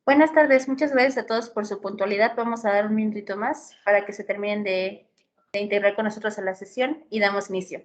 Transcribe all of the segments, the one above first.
Buenas tardes, muchas gracias a todos por su puntualidad. Vamos a dar un minutito más para que se terminen de integrar con nosotros a la sesión y damos inicio.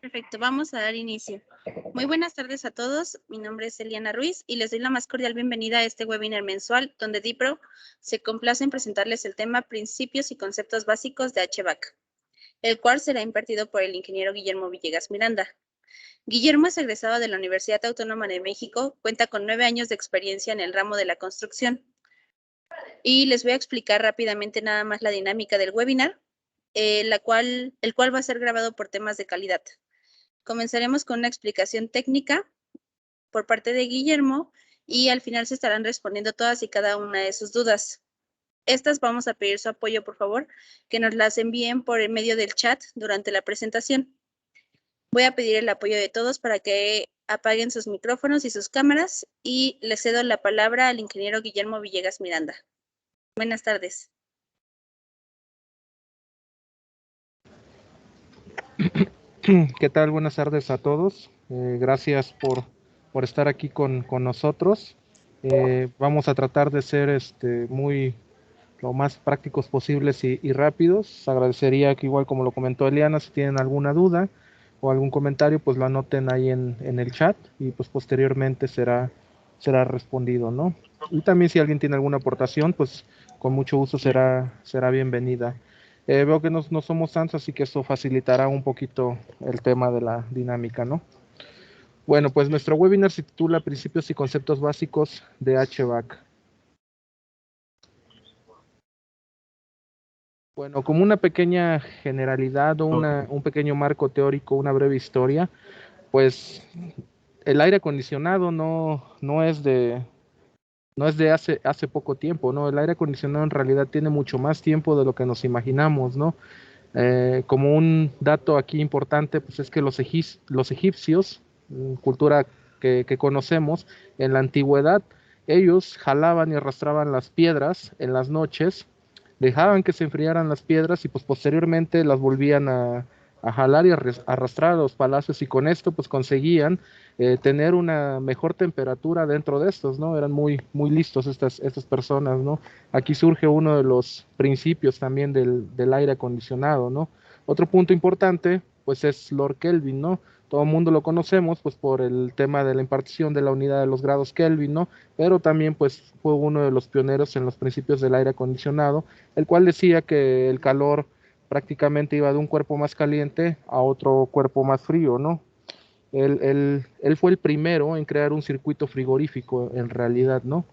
Perfecto, vamos a dar inicio. Muy buenas tardes a todos. Mi nombre es Eliana Ruiz y les doy la más cordial bienvenida a este webinar mensual donde DIPRO se complace en presentarles el tema Principios y conceptos básicos de HVAC, el cual será impartido por el ingeniero Guillermo Villegas Miranda. Guillermo es egresado de la Universidad Autónoma de México, cuenta con 9 años de experiencia en el ramo de la construcción. Y les voy a explicar rápidamente nada más la dinámica del webinar, el cual va a ser grabado por temas de calidad. Comenzaremos con una explicación técnica por parte de Guillermo y al final se estarán respondiendo todas y cada una de sus dudas. Estas vamos a pedir su apoyo, por favor, que nos las envíen por el medio del chat durante la presentación. Voy a pedir el apoyo de todos para que apaguen sus micrófonos y sus cámaras y le cedo la palabra al ingeniero Guillermo Villegas Miranda. Buenas tardes. ¿Qué tal? Buenas tardes a todos. Gracias por estar aquí con nosotros. Vamos a tratar de ser lo más prácticos posibles y rápidos. Agradecería que, igual como lo comentó Eliana, si tienen alguna duda o algún comentario, pues lo anoten ahí en el chat y pues posteriormente será respondido, ¿no? Y también si alguien tiene alguna aportación, pues con mucho gusto será bienvenida. Veo que no somos tantos, así que eso facilitará un poquito el tema de la dinámica, ¿no? Bueno, pues nuestro webinar se titula Principios y conceptos básicos de HVAC. Bueno, como una pequeña generalidad o un pequeño marco teórico, una breve historia, pues el aire acondicionado no es de hace poco tiempo, ¿no? El aire acondicionado en realidad tiene mucho más tiempo de lo que nos imaginamos, ¿no? Como un dato aquí importante, pues es que los egipcios, cultura que conocemos, en la antigüedad, ellos jalaban y arrastraban las piedras en las noches, dejaban que se enfriaran las piedras y pues posteriormente las volvían a jalar y arrastrar a los palacios, y con esto pues conseguían tener una mejor temperatura dentro de estos, ¿no? Eran muy listos estas personas, ¿no? Aquí surge uno de los principios también del aire acondicionado, ¿no? Otro punto importante, pues es Lord Kelvin, ¿no? Todo el mundo lo conocemos, pues por el tema de la impartición de la unidad de los grados Kelvin, ¿no? Pero también, pues, fue uno de los pioneros en los principios del aire acondicionado, el cual decía que el calor prácticamente iba de un cuerpo más caliente a otro cuerpo más frío, ¿no? Él fue el primero en crear un circuito frigorífico en realidad, ¿no?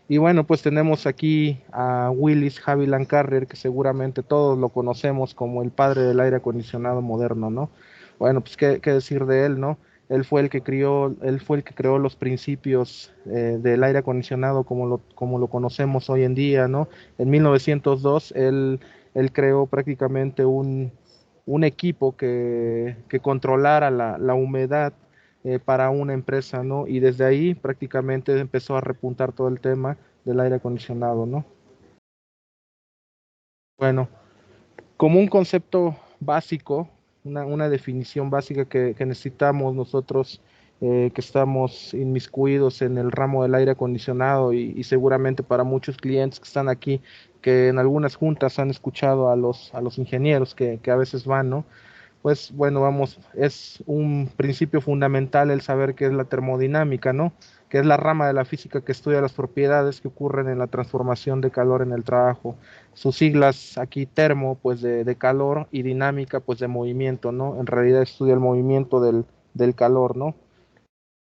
Y bueno, pues tenemos aquí a Willis Haviland Carrier, que seguramente todos lo conocemos como el padre del aire acondicionado moderno, ¿no? Bueno, pues qué decir de él, ¿no? Él fue el que creó los principios del aire acondicionado como lo conocemos hoy en día, ¿no? En 1902 él creó prácticamente un equipo que controlara la humedad para una empresa, ¿no? Y desde ahí prácticamente empezó a repuntar todo el tema del aire acondicionado, ¿no? Bueno, como un concepto básico, una definición básica que necesitamos nosotros que estamos inmiscuidos en el ramo del aire acondicionado y seguramente para muchos clientes que están aquí, que en algunas juntas han escuchado a los ingenieros que a veces van, ¿no? Pues bueno, vamos, es un principio fundamental el saber qué es la termodinámica, ¿no? Que es la rama de la física que estudia las propiedades que ocurren en la transformación de calor en el trabajo. Sus siglas aquí termo, pues de calor, y dinámica, pues de movimiento, ¿no? En realidad estudia el movimiento del calor, ¿no?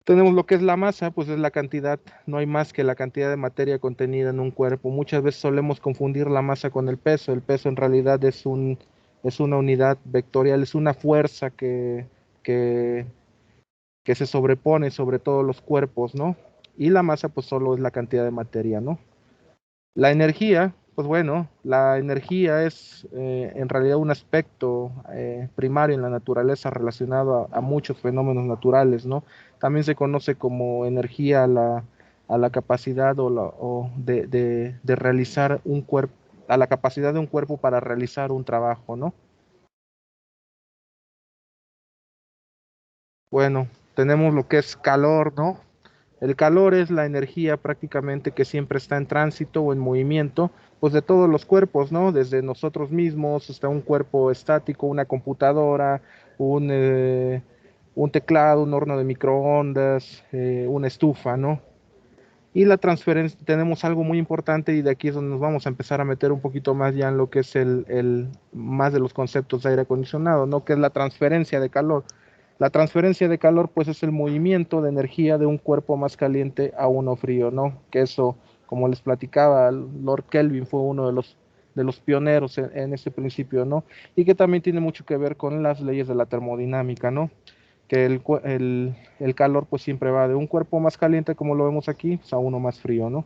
Tenemos lo que es la masa, pues es la cantidad, no hay más que la cantidad de materia contenida en un cuerpo. Muchas veces solemos confundir la masa con el peso. El peso en realidad es una unidad vectorial, es una fuerza que, que se sobrepone sobre todos los cuerpos, ¿no? Y la masa pues solo es la cantidad de materia, ¿no? La energía, pues bueno, la energía es en realidad un aspecto primario en la naturaleza relacionado a muchos fenómenos naturales, ¿no? También se conoce como energía a la capacidad de realizar un cuerpo, a la capacidad de un cuerpo para realizar un trabajo, ¿no? Bueno, tenemos lo que es calor, ¿no? El calor es la energía prácticamente que siempre está en tránsito o en movimiento, pues de todos los cuerpos, ¿no? Desde nosotros mismos hasta un cuerpo estático, una computadora, un teclado, un horno de microondas, una estufa, ¿no? Y la transferencia, tenemos algo muy importante y de aquí es donde nos vamos a empezar a meter un poquito más ya en lo que es más de los conceptos de aire acondicionado, ¿no? Que es la transferencia de calor. La transferencia de calor, pues, es el movimiento de energía de un cuerpo más caliente a uno frío, ¿no? Que eso, como les platicaba, Lord Kelvin fue uno de los pioneros en ese principio, ¿no? Y que también tiene mucho que ver con las leyes de la termodinámica, ¿no? Que el calor pues siempre va de un cuerpo más caliente, como lo vemos aquí, pues, a uno más frío, ¿no?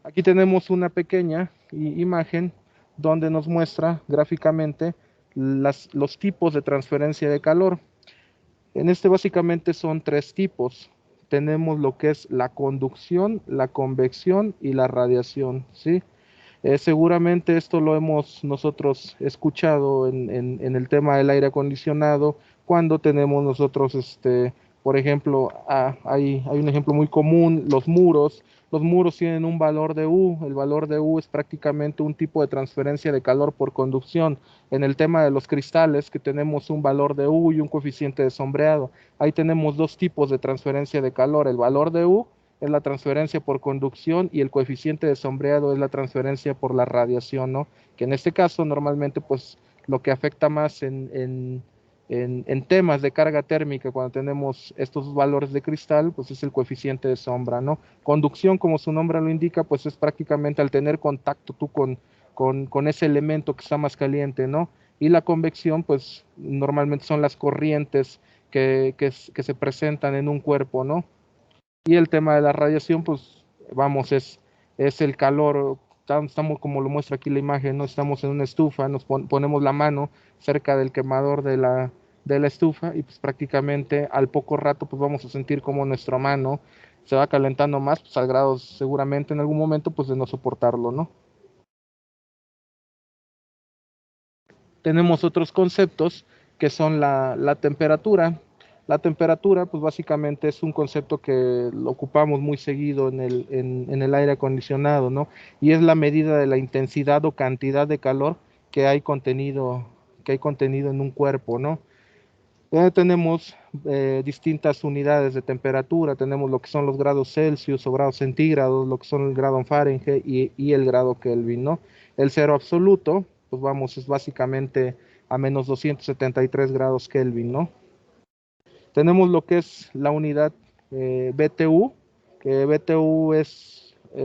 Aquí tenemos una pequeña imagen donde nos muestra gráficamente los tipos de transferencia de calor. En este básicamente son tres tipos. Tenemos lo que es la conducción, la convección y la radiación, ¿sí? Seguramente esto lo hemos nosotros escuchado en el tema del aire acondicionado, cuando tenemos nosotros, por ejemplo, hay un ejemplo muy común, los muros. Los muros tienen un valor de U, el valor de U es prácticamente un tipo de transferencia de calor por conducción. En el tema de los cristales, que tenemos un valor de U y un coeficiente de sombreado, ahí tenemos dos tipos de transferencia de calor, el valor de U es la transferencia por conducción y el coeficiente de sombreado es la transferencia por la radiación, ¿no? Que en este caso normalmente pues lo que afecta más en temas de carga térmica cuando tenemos estos valores de cristal pues es el coeficiente de sombra, ¿no? Conducción, como su nombre lo indica, pues es prácticamente al tener contacto tú con ese elemento que está más caliente, ¿no? Y la convección pues normalmente son las corrientes que se presentan en un cuerpo, ¿no? Y el tema de la radiación, pues vamos, es el calor, estamos como lo muestra aquí la imagen, ¿no? Estamos en una estufa, ponemos la mano cerca del quemador de la estufa y pues prácticamente al poco rato pues vamos a sentir como nuestra mano se va calentando más, pues al grado seguramente en algún momento pues de no soportarlo, ¿no? Tenemos otros conceptos que son la temperatura. La temperatura, pues básicamente es un concepto que lo ocupamos muy seguido en el aire acondicionado, ¿no? Y es la medida de la intensidad o cantidad de calor que hay contenido en un cuerpo, ¿no? donde tenemos distintas unidades de temperatura. Tenemos lo que son los grados Celsius o grados centígrados, lo que son el grado Fahrenheit y el grado Kelvin, ¿no? El cero absoluto, pues vamos, es básicamente a menos 273 grados Kelvin, ¿no? Tenemos lo que es la unidad BTU, que BTU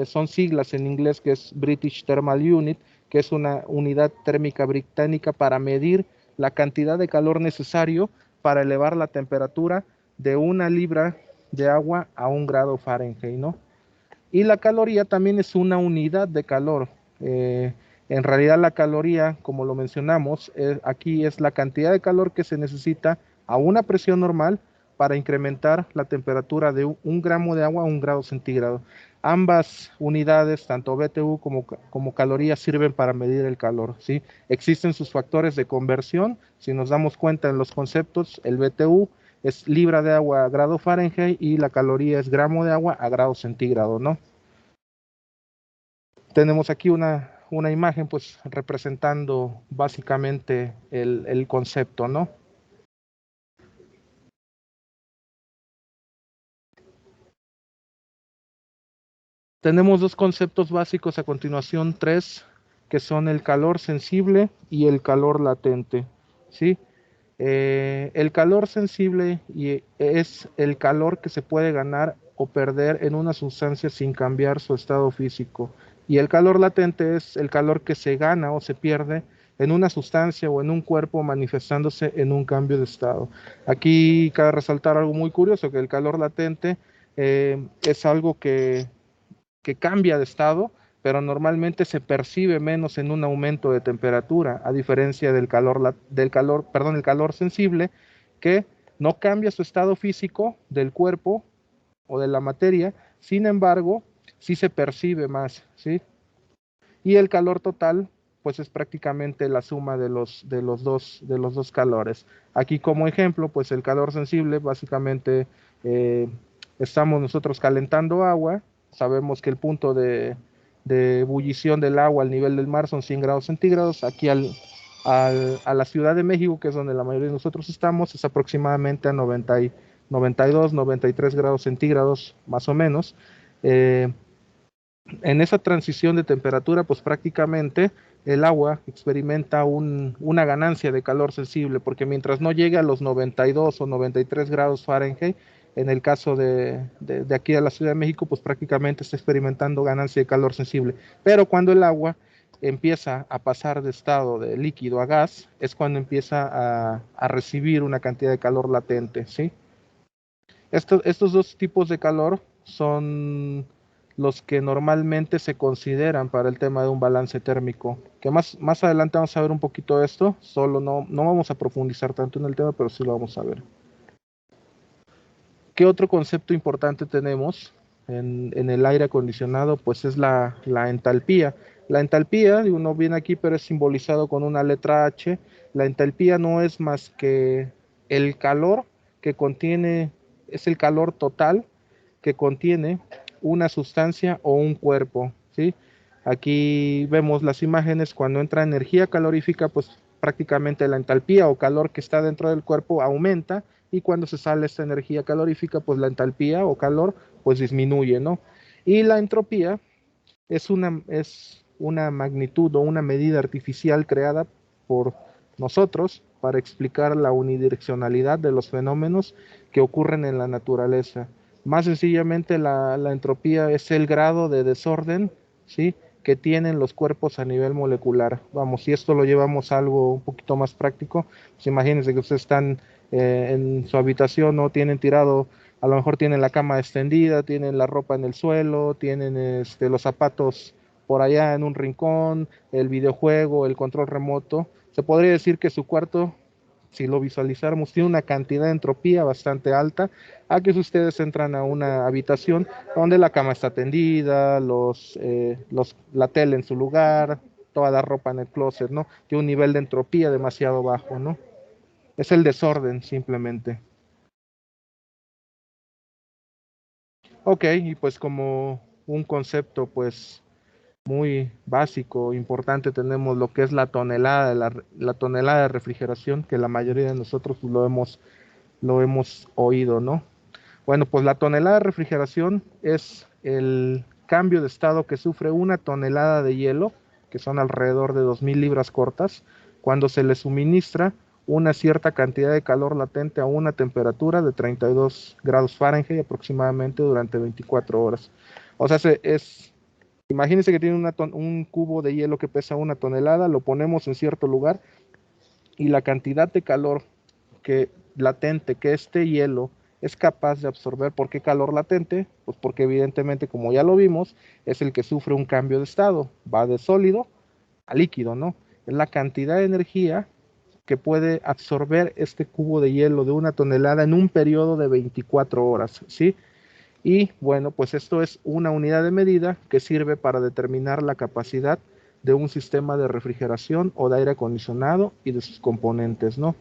son siglas en inglés, que es British Thermal Unit, que es una unidad térmica británica para medir la cantidad de calor necesario para elevar la temperatura de 1 libra de agua a 1 grado Fahrenheit, ¿no? Y la caloría también es una unidad de calor. En realidad la caloría, como lo mencionamos, aquí es la cantidad de calor que se necesita a una presión normal para incrementar la temperatura de 1 gramo de agua a 1 grado centígrado. Ambas unidades, tanto BTU como calorías, sirven para medir el calor, ¿sí? Existen sus factores de conversión. Si nos damos cuenta en los conceptos, el BTU es libra de agua a grado Fahrenheit y la caloría es gramo de agua a grado centígrado, ¿no? Tenemos aquí una imagen, pues, representando básicamente el concepto, ¿no? Tenemos dos conceptos básicos a continuación, tres, que son el calor sensible y el calor latente, ¿sí? El calor sensible es el calor que se puede ganar o perder en una sustancia sin cambiar su estado físico. Y el calor latente es el calor que se gana o se pierde en una sustancia o en un cuerpo manifestándose en un cambio de estado. Aquí cabe resaltar algo muy curioso, que el calor latente es algo que cambia de estado, pero normalmente se percibe menos en un aumento de temperatura, a diferencia del el calor sensible, que no cambia su estado físico del cuerpo o de la materia, sin embargo, sí se percibe más, ¿sí? Y el calor total, pues es prácticamente la suma de los dos calores. Aquí como ejemplo, pues el calor sensible, básicamente estamos nosotros calentando agua. Sabemos que el punto de ebullición del agua al nivel del mar son 100 grados centígrados. Aquí a la Ciudad de México, que es donde la mayoría de nosotros estamos, es aproximadamente a 92, 93 grados centígrados, más o menos. En esa transición de temperatura, pues prácticamente el agua experimenta una ganancia de calor sensible, porque mientras no llegue a los 92 o 93 grados Fahrenheit, en el caso de aquí a la Ciudad de México, pues prácticamente está experimentando ganancia de calor sensible. Pero cuando el agua empieza a pasar de estado de líquido a gas, es cuando empieza a recibir una cantidad de calor latente, ¿sí? Estos dos tipos de calor son los que normalmente se consideran para el tema de un balance térmico, que más adelante vamos a ver un poquito de esto, solo no vamos a profundizar tanto en el tema, pero sí lo vamos a ver. ¿Qué otro concepto importante tenemos en el aire acondicionado? Pues es la entalpía. La entalpía, uno viene aquí, pero es simbolizado con una letra H. La entalpía no es más que el calor que contiene, es el calor total que contiene una sustancia o un cuerpo, ¿sí? Aquí vemos las imágenes. Cuando entra energía calorífica, pues prácticamente la entalpía o calor que está dentro del cuerpo aumenta, y cuando se sale esta energía calorífica, pues la entalpía o calor pues disminuye, ¿no? Y la entropía es una magnitud o una medida artificial creada por nosotros para explicar la unidireccionalidad de los fenómenos que ocurren en la naturaleza. Más sencillamente, la entropía es el grado de desorden, ¿sí?, que tienen los cuerpos a nivel molecular. Vamos, si esto lo llevamos a algo un poquito más práctico, pues imagínense que ustedes están en su habitación, ¿no? Tienen tirado, a lo mejor tienen la cama extendida, tienen la ropa en el suelo, tienen los zapatos por allá en un rincón, el videojuego, el control remoto. Se podría decir que su cuarto, si lo visualizáramos, tiene una cantidad de entropía bastante alta, a que si ustedes entran a una habitación donde la cama está tendida, la tele en su lugar, toda la ropa en el closet, ¿no? Tiene un nivel de entropía demasiado bajo, ¿no? Es el desorden, simplemente. Ok, y pues como un concepto, pues muy básico, importante, tenemos lo que es la tonelada de refrigeración, que la mayoría de nosotros lo hemos lo hemos oído, ¿no? Bueno, pues la tonelada de refrigeración es el cambio de estado que sufre una tonelada de hielo, que son alrededor de 2000 libras cortas, cuando se le suministra una cierta cantidad de calor latente a una temperatura de 32 grados Fahrenheit aproximadamente durante 24 horas. O sea, imagínense que tiene un cubo de hielo que pesa una tonelada, lo ponemos en cierto lugar y la cantidad de calor latente que este hielo es capaz de absorber. ¿Por qué calor latente? Pues porque evidentemente, como ya lo vimos, es el que sufre un cambio de estado, va de sólido a líquido, ¿no? Es la cantidad de energía que puede absorber este cubo de hielo de una tonelada en un periodo de 24 horas, ¿sí? Y bueno, pues esto es una unidad de medida que sirve para determinar la capacidad de un sistema de refrigeración o de aire acondicionado y de sus componentes, ¿no?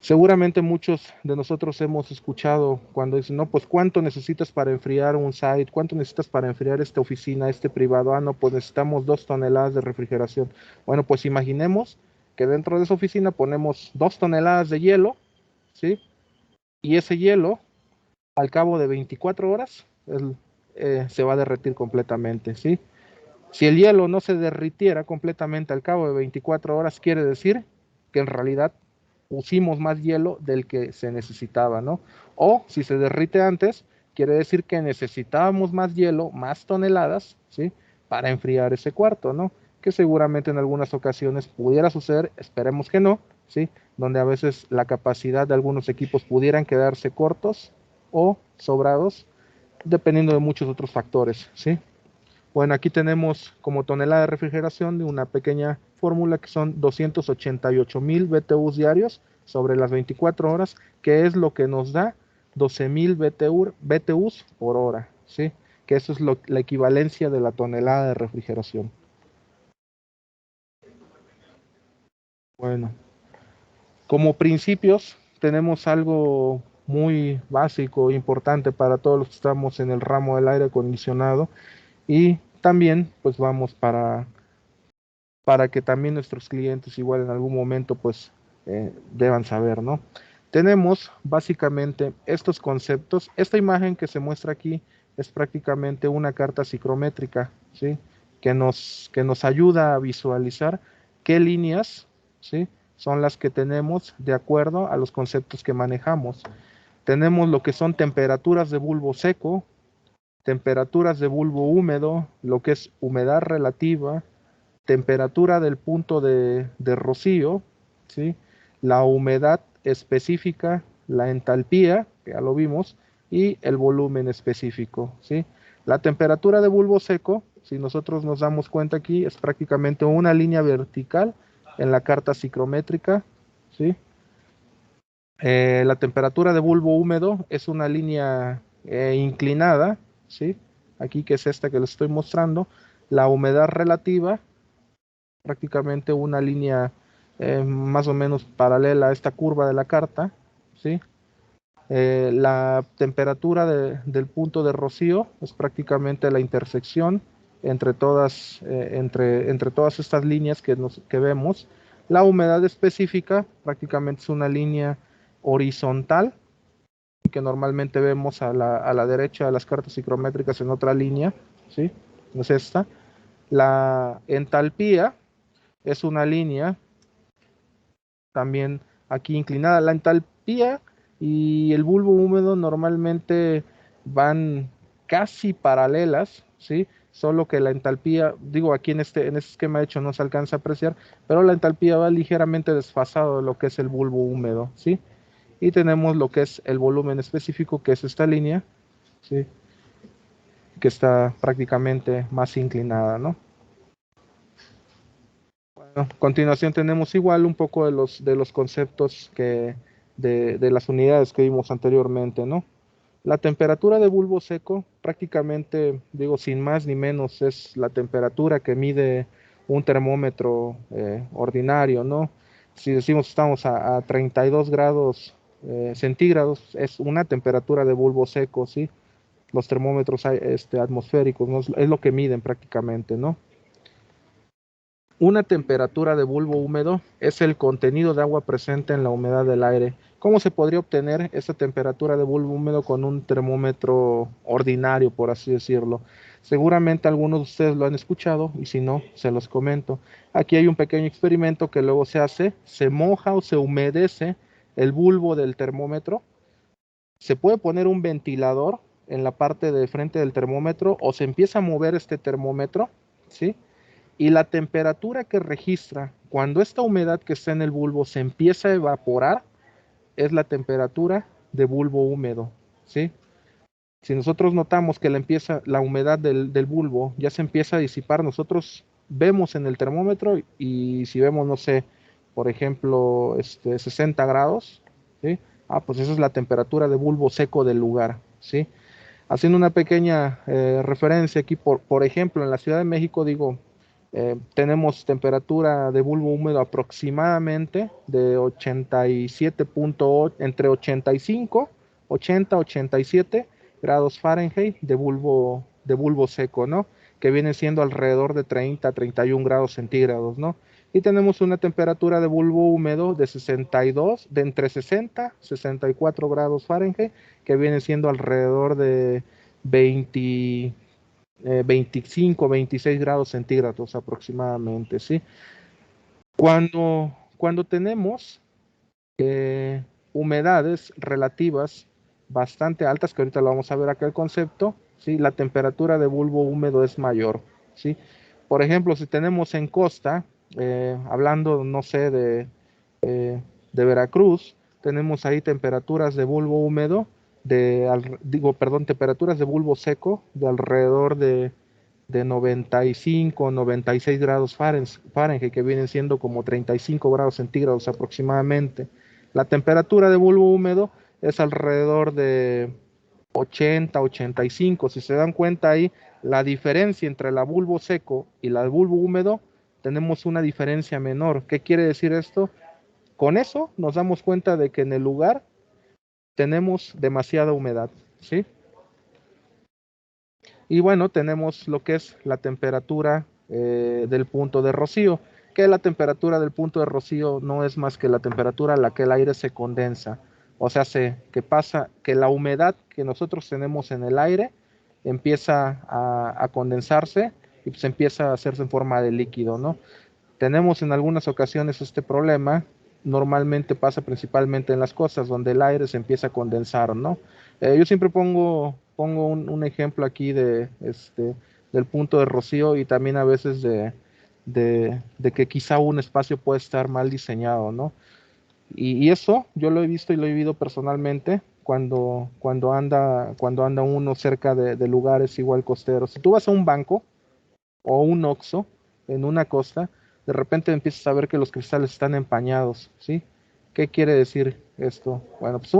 Seguramente muchos de nosotros hemos escuchado cuando dicen, no, pues ¿cuánto necesitas para enfriar un site? ¿Cuánto necesitas para enfriar esta oficina, este privado? Ah, no, pues necesitamos 2 toneladas de refrigeración. Bueno, pues imaginemos que dentro de esa oficina ponemos 2 toneladas de hielo, ¿sí? Y ese hielo, al cabo de 24 horas, se va a derretir completamente, ¿sí? Si el hielo no se derritiera completamente al cabo de 24 horas, quiere decir que en realidad pusimos más hielo del que se necesitaba, ¿no? O si se derrite antes, quiere decir que necesitábamos más hielo, más toneladas, ¿sí? Para enfriar ese cuarto, ¿no? Que seguramente en algunas ocasiones pudiera suceder, esperemos que no, ¿sí? Donde a veces la capacidad de algunos equipos pudieran quedarse cortos o sobrados, dependiendo de muchos otros factores, ¿sí? Bueno, aquí tenemos como tonelada de refrigeración de una pequeña fórmula que son 288,000 BTUs diarios sobre las 24 horas, que es lo que nos da 12,000 BTUs por hora, ¿sí? Que eso es la equivalencia de la tonelada de refrigeración. Bueno, como principios tenemos algo muy básico, importante para todos los que estamos en el ramo del aire acondicionado, y también pues vamos para que también nuestros clientes igual en algún momento pues deban saber, ¿no? Tenemos básicamente estos conceptos. Esta imagen que se muestra aquí es prácticamente una carta psicométrica, ¿sí? Que nos ayuda a visualizar qué líneas, ¿sí? Son las que tenemos de acuerdo a los conceptos que manejamos. Tenemos lo que son temperaturas de bulbo seco, temperaturas de bulbo húmedo, lo que es humedad relativa, temperatura del punto de rocío, ¿sí? La humedad específica, la entalpía, que ya lo vimos, y el volumen específico, ¿sí? La temperatura de bulbo seco, si nosotros nos damos cuenta aquí, es prácticamente una línea vertical en la carta psicométrica, ¿sí? La temperatura de bulbo húmedo es una línea inclinada, ¿sí? Aquí que es esta que les estoy mostrando. La humedad relativa, prácticamente una línea más o menos paralela a esta curva de la carta, ¿sí? La temperatura del punto de rocío es prácticamente la intersección entre todas estas líneas que vemos. La humedad específica prácticamente es una línea horizontal que normalmente vemos a la derecha de las cartas psicométricas en otra línea, ¿sí? Es esta. La entalpía es una línea también aquí inclinada. La entalpía y el bulbo húmedo normalmente van casi paralelas, ¿sí? Solo que la entalpía, digo aquí en este esquema hecho no se alcanza a apreciar, pero la entalpía va ligeramente desfasado de lo que es el bulbo húmedo, ¿sí? Y tenemos lo que es el volumen específico, que es esta línea, ¿sí? Que está prácticamente más inclinada, ¿no? A continuación tenemos igual un poco de los conceptos de las unidades que vimos anteriormente, ¿no? La temperatura de bulbo seco prácticamente, digo, sin más ni menos, es la temperatura que mide un termómetro ordinario, ¿no? Si decimos estamos a 32 grados centígrados, es una temperatura de bulbo seco, ¿sí? Los termómetros atmosféricos, ¿no? Es lo que miden prácticamente, ¿no? Una temperatura de bulbo húmedo es el contenido de agua presente en la humedad del aire ¿Cómo se podría obtener esta temperatura de bulbo húmedo con un termómetro ordinario, por así decirlo? Seguramente algunos de ustedes lo han escuchado y si no, se los comento. Aquí hay un pequeño experimento que luego se hace, se moja o se humedece el bulbo del termómetro. Se puede poner un ventilador en la parte de frente del termómetro o se empieza a mover este termómetro, ¿sí? Y la temperatura que registra cuando esta humedad que está en el bulbo se empieza a evaporar es la temperatura de bulbo húmedo, ¿sí? Si nosotros notamos que la humedad del bulbo ya se empieza a disipar, nosotros vemos en el termómetro y si vemos, no sé, por ejemplo, 60 grados, ¿sí? Pues esa es la temperatura de bulbo seco del lugar, ¿sí? Haciendo una pequeña referencia aquí, por ejemplo, en la Ciudad de México, digo, tenemos temperatura de bulbo húmedo aproximadamente de 87.8, entre 85, 80, 87 grados Fahrenheit de bulbo seco, ¿no? Que viene siendo alrededor de 30, 31 grados centígrados, ¿no? Y tenemos una temperatura de bulbo húmedo de 62, de entre 60, 64 grados Fahrenheit, que viene siendo alrededor de 25, 26 grados centígrados aproximadamente, ¿sí? Cuando tenemos humedades relativas bastante altas, que ahorita lo vamos a ver acá el concepto, ¿sí? La temperatura de bulbo húmedo es mayor, ¿sí? Por ejemplo, si tenemos en costa, hablando, no sé, de Veracruz, tenemos ahí temperaturas de bulbo húmedo, temperaturas de bulbo seco de alrededor de 95, 96 grados Fahrenheit, que vienen siendo como 35 grados centígrados aproximadamente. La temperatura de bulbo húmedo es alrededor de 80, 85. Si se dan cuenta ahí, la diferencia entre la bulbo seco y la bulbo húmedo, tenemos una diferencia menor. ¿Qué quiere decir esto? Con eso nos damos cuenta de que en el lugar tenemos demasiada humedad, ¿sí? Y bueno, tenemos lo que es la temperatura del punto de rocío, que la temperatura del punto de rocío no es más que la temperatura a la que el aire se condensa. O sea, que la humedad que nosotros tenemos en el aire empieza a condensarse y pues empieza a hacerse en forma de líquido, ¿no? Tenemos en algunas ocasiones este problema, normalmente pasa principalmente en las costas donde el aire se empieza a condensar, ¿no? Yo siempre pongo un ejemplo aquí del punto de rocío y también a veces de que quizá un espacio puede estar mal diseñado, ¿no? Y eso yo lo he visto y lo he vivido personalmente cuando anda uno cerca de lugares igual costeros. Si tú vas a un banco o un Oxxo en una costa, de repente empiezas a ver que los cristales están empañados, ¿sí? ¿Qué quiere decir esto? Bueno, pues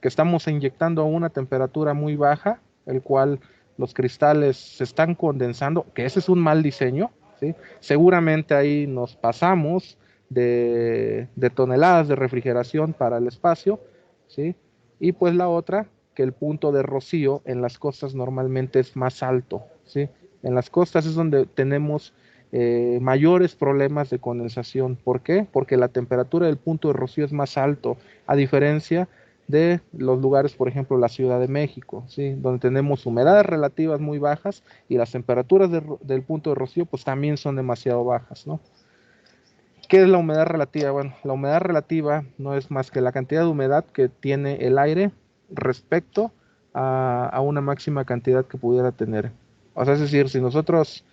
que estamos inyectando a una temperatura muy baja, el cual los cristales se están condensando, que ese es un mal diseño, ¿sí? Seguramente ahí nos pasamos de toneladas de refrigeración para el espacio, ¿sí? Y pues la otra, que el punto de rocío en las costas normalmente es más alto, ¿sí? En las costas es donde tenemos mayores problemas de condensación. ¿Por qué? Porque la temperatura del punto de rocío es más alto, a diferencia de los lugares, por ejemplo, la Ciudad de México, ¿sí? Donde tenemos humedades relativas muy bajas y las temperaturas del punto de rocío pues también son demasiado bajas, ¿no? ¿Qué es la humedad relativa? Bueno, la humedad relativa no es más que la cantidad de humedad que tiene el aire respecto a una máxima cantidad que pudiera tener. O sea, es decir, si nosotros,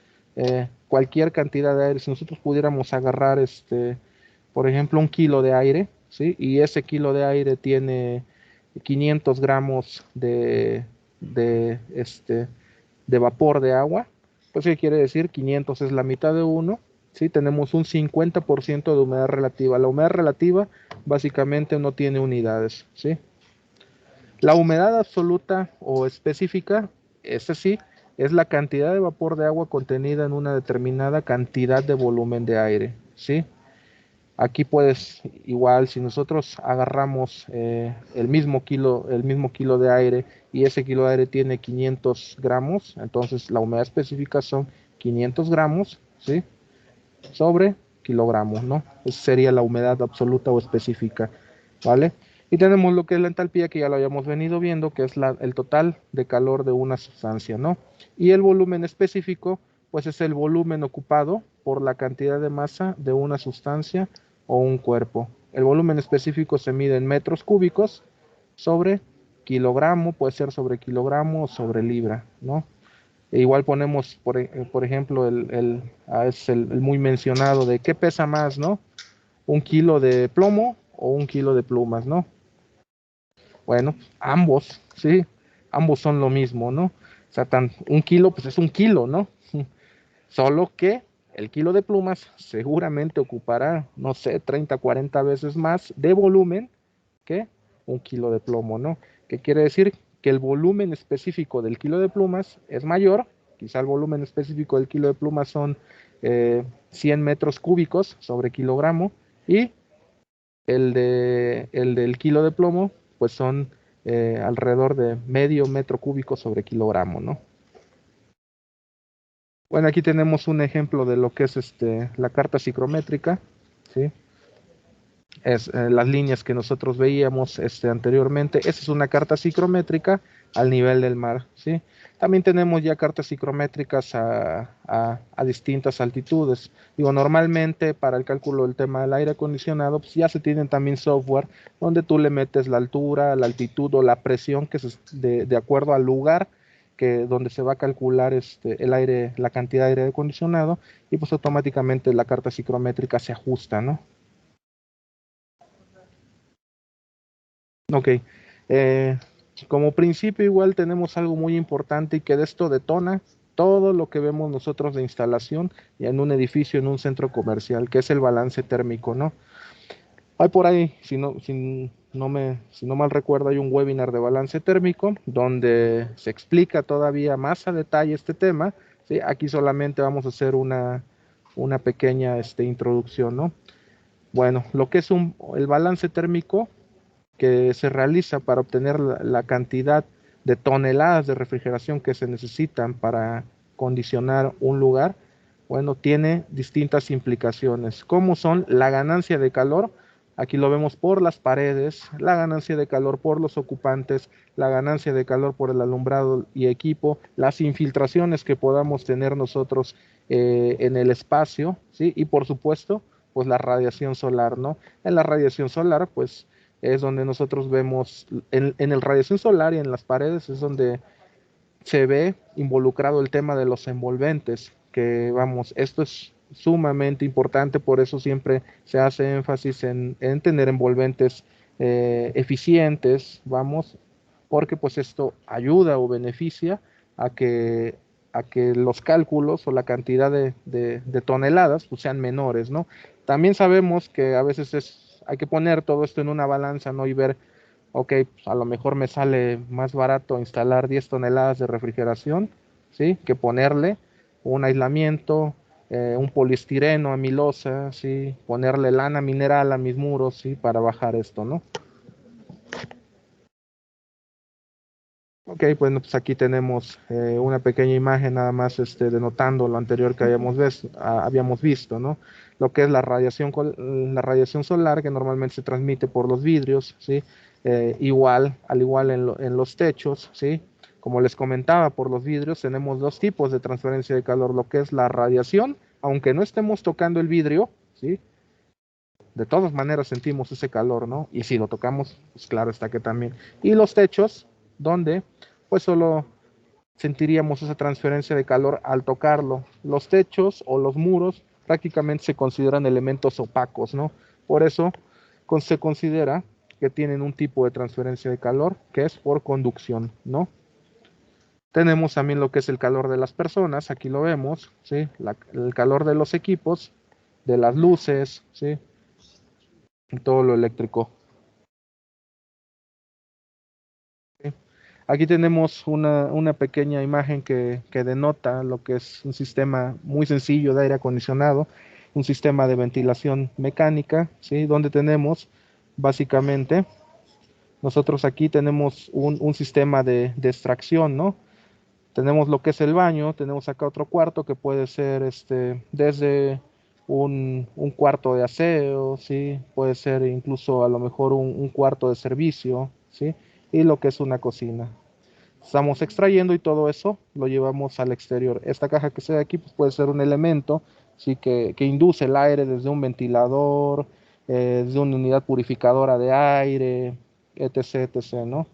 cualquier cantidad de aire, si nosotros pudiéramos agarrar, por ejemplo, 1 kilo de aire, ¿sí? Y ese kilo de aire tiene 500 gramos de vapor de agua, pues ¿qué quiere decir? 500 es la mitad de 1, ¿sí? Tenemos un 50% de humedad relativa. La humedad relativa básicamente no tiene unidades, ¿sí? La humedad absoluta o específica, esa sí, es la cantidad de vapor de agua contenida en una determinada cantidad de volumen de aire, ¿sí? Aquí puedes, igual, si nosotros agarramos el mismo kilo de aire y ese kilo de aire tiene 500 gramos, entonces la humedad específica son 500 gramos, ¿sí? Sobre kilogramos, ¿no? Esa sería la humedad absoluta o específica, ¿vale? Y tenemos lo que es la entalpía, que ya lo habíamos venido viendo, que es el total de calor de una sustancia, ¿no? Y el volumen específico, pues es el volumen ocupado por la cantidad de masa de una sustancia o un cuerpo. El volumen específico se mide en metros cúbicos sobre kilogramo, puede ser sobre kilogramo o sobre libra, ¿no? E igual ponemos, por ejemplo, es el muy mencionado de qué pesa más, ¿no? ¿Un kilo de plomo o un kilo de plumas, ¿no? Bueno, ambos, ¿sí? Ambos son lo mismo, ¿no? O sea, un kilo, pues es un kilo, ¿no? Solo que el kilo de plumas seguramente ocupará, no sé, 30, 40 veces más de volumen que un kilo de plomo, ¿no? ¿Qué quiere decir? Que el volumen específico del kilo de plumas es mayor, quizá el volumen específico del kilo de plumas son 100 metros cúbicos sobre kilogramo, y el del kilo de plomo, pues son alrededor de medio metro cúbico sobre kilogramo, ¿no? Bueno, aquí tenemos un ejemplo de lo que es la carta psicométrica, ¿sí? Es las líneas que nosotros veíamos anteriormente. Esa es una carta psicométrica al nivel del mar, ¿sí? También tenemos ya cartas psicométricas a distintas altitudes. Digo, normalmente para el cálculo del tema del aire acondicionado, pues ya se tienen también software donde tú le metes la altura, la altitud o la presión que es de acuerdo al lugar donde se va a calcular el aire, la cantidad de aire acondicionado, y pues automáticamente la carta psicométrica se ajusta, ¿no? Ok, eh, como principio igual tenemos algo muy importante, y que de esto detona todo lo que vemos nosotros de instalación y en un edificio, en un centro comercial, que es el balance térmico, ¿no? Hay por ahí, si no mal recuerdo, hay un webinar de balance térmico donde se explica todavía más a detalle este tema, ¿sí? Aquí solamente vamos a hacer una pequeña introducción, ¿no? Bueno, lo que es el balance térmico que se realiza para obtener la cantidad de toneladas de refrigeración que se necesitan para condicionar un lugar, bueno, tiene distintas implicaciones, como son la ganancia de calor. Aquí lo vemos por las paredes, la ganancia de calor por los ocupantes, la ganancia de calor por el alumbrado y equipo, las infiltraciones que podamos tener nosotros en el espacio, ¿sí? Y por supuesto, pues la radiación solar, ¿no? En la radiación solar, pues es donde nosotros vemos, en el radiación solar y en las paredes es donde se ve involucrado el tema de los envolventes, que vamos, esto es sumamente importante, por eso siempre se hace énfasis en tener envolventes eficientes, vamos, porque pues esto ayuda o beneficia a que, a que los cálculos o la cantidad de toneladas pues, sean menores, ¿no? También sabemos que a veces hay que poner todo esto en una balanza, ¿no? Y ver, ok, pues a lo mejor me sale más barato instalar 10 toneladas de refrigeración, ¿sí? Que ponerle un aislamiento, un poliestireno a mi losa, ¿sí? Ponerle lana mineral a mis muros, ¿sí? Para bajar esto, ¿no? Ok, bueno, pues aquí tenemos una pequeña imagen nada más denotando lo anterior que habíamos visto, ¿no? Lo que es la radiación solar, que normalmente se transmite por los vidrios, ¿sí? Al igual en los techos, ¿sí? Como les comentaba, por los vidrios tenemos dos tipos de transferencia de calor, lo que es la radiación, aunque no estemos tocando el vidrio, ¿sí? De todas maneras sentimos ese calor, ¿no? Y si lo tocamos, pues claro está que también. Y los techos, donde pues solo sentiríamos esa transferencia de calor al tocarlo. Los techos o los muros prácticamente se consideran elementos opacos, ¿no? Por eso se considera que tienen un tipo de transferencia de calor que es por conducción, ¿no? Tenemos también lo que es el calor de las personas, aquí lo vemos, ¿sí? El calor de los equipos, de las luces, ¿sí? Todo lo eléctrico. ¿Sí? Aquí tenemos una pequeña imagen que denota lo que es un sistema muy sencillo de aire acondicionado, un sistema de ventilación mecánica, ¿sí? Donde tenemos básicamente, nosotros aquí tenemos un sistema de extracción, ¿no? Tenemos lo que es el baño, tenemos acá otro cuarto que puede ser desde un cuarto de aseo, ¿sí? Puede ser incluso a lo mejor un cuarto de servicio, ¿sí? Y lo que es una cocina. Estamos extrayendo y todo eso lo llevamos al exterior. Esta caja que se ve aquí pues, puede ser un elemento, ¿sí? que induce el aire desde un ventilador, desde una unidad purificadora de aire, etc, etc, ¿no?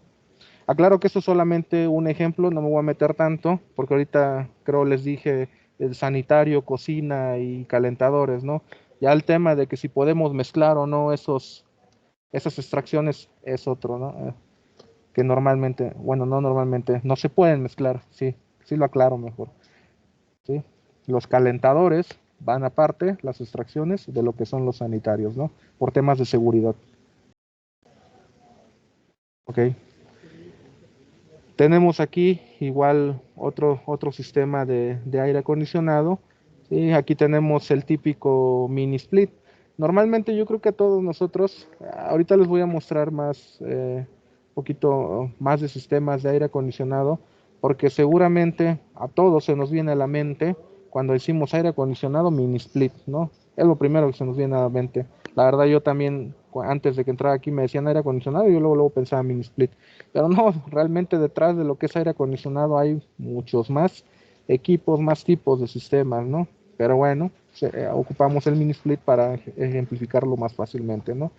Aclaro que esto es solamente un ejemplo, no me voy a meter tanto, porque ahorita creo les dije el sanitario, cocina y calentadores, ¿no? Ya el tema de que si podemos mezclar o no esas extracciones es otro, ¿no? Que normalmente, bueno, no normalmente, no se pueden mezclar, sí, sí lo aclaro mejor, ¿sí? Los calentadores van aparte, las extracciones, de lo que son los sanitarios, ¿no? Por temas de seguridad. Ok. Tenemos aquí igual otro sistema de aire acondicionado. ¿Sí? Aquí tenemos el típico mini split. Normalmente yo creo que a todos nosotros, ahorita les voy a mostrar más, poquito más de sistemas de aire acondicionado, porque seguramente a todos se nos viene a la mente cuando decimos aire acondicionado mini split, ¿no? Es lo primero que se nos viene a la mente. La verdad yo también, antes de que entrara aquí me decían aire acondicionado y yo luego pensaba mini split. Pero no, realmente detrás de lo que es aire acondicionado hay muchos más equipos, más tipos de sistemas, ¿no? Pero bueno, ocupamos el mini split para ejemplificarlo más fácilmente, ¿no?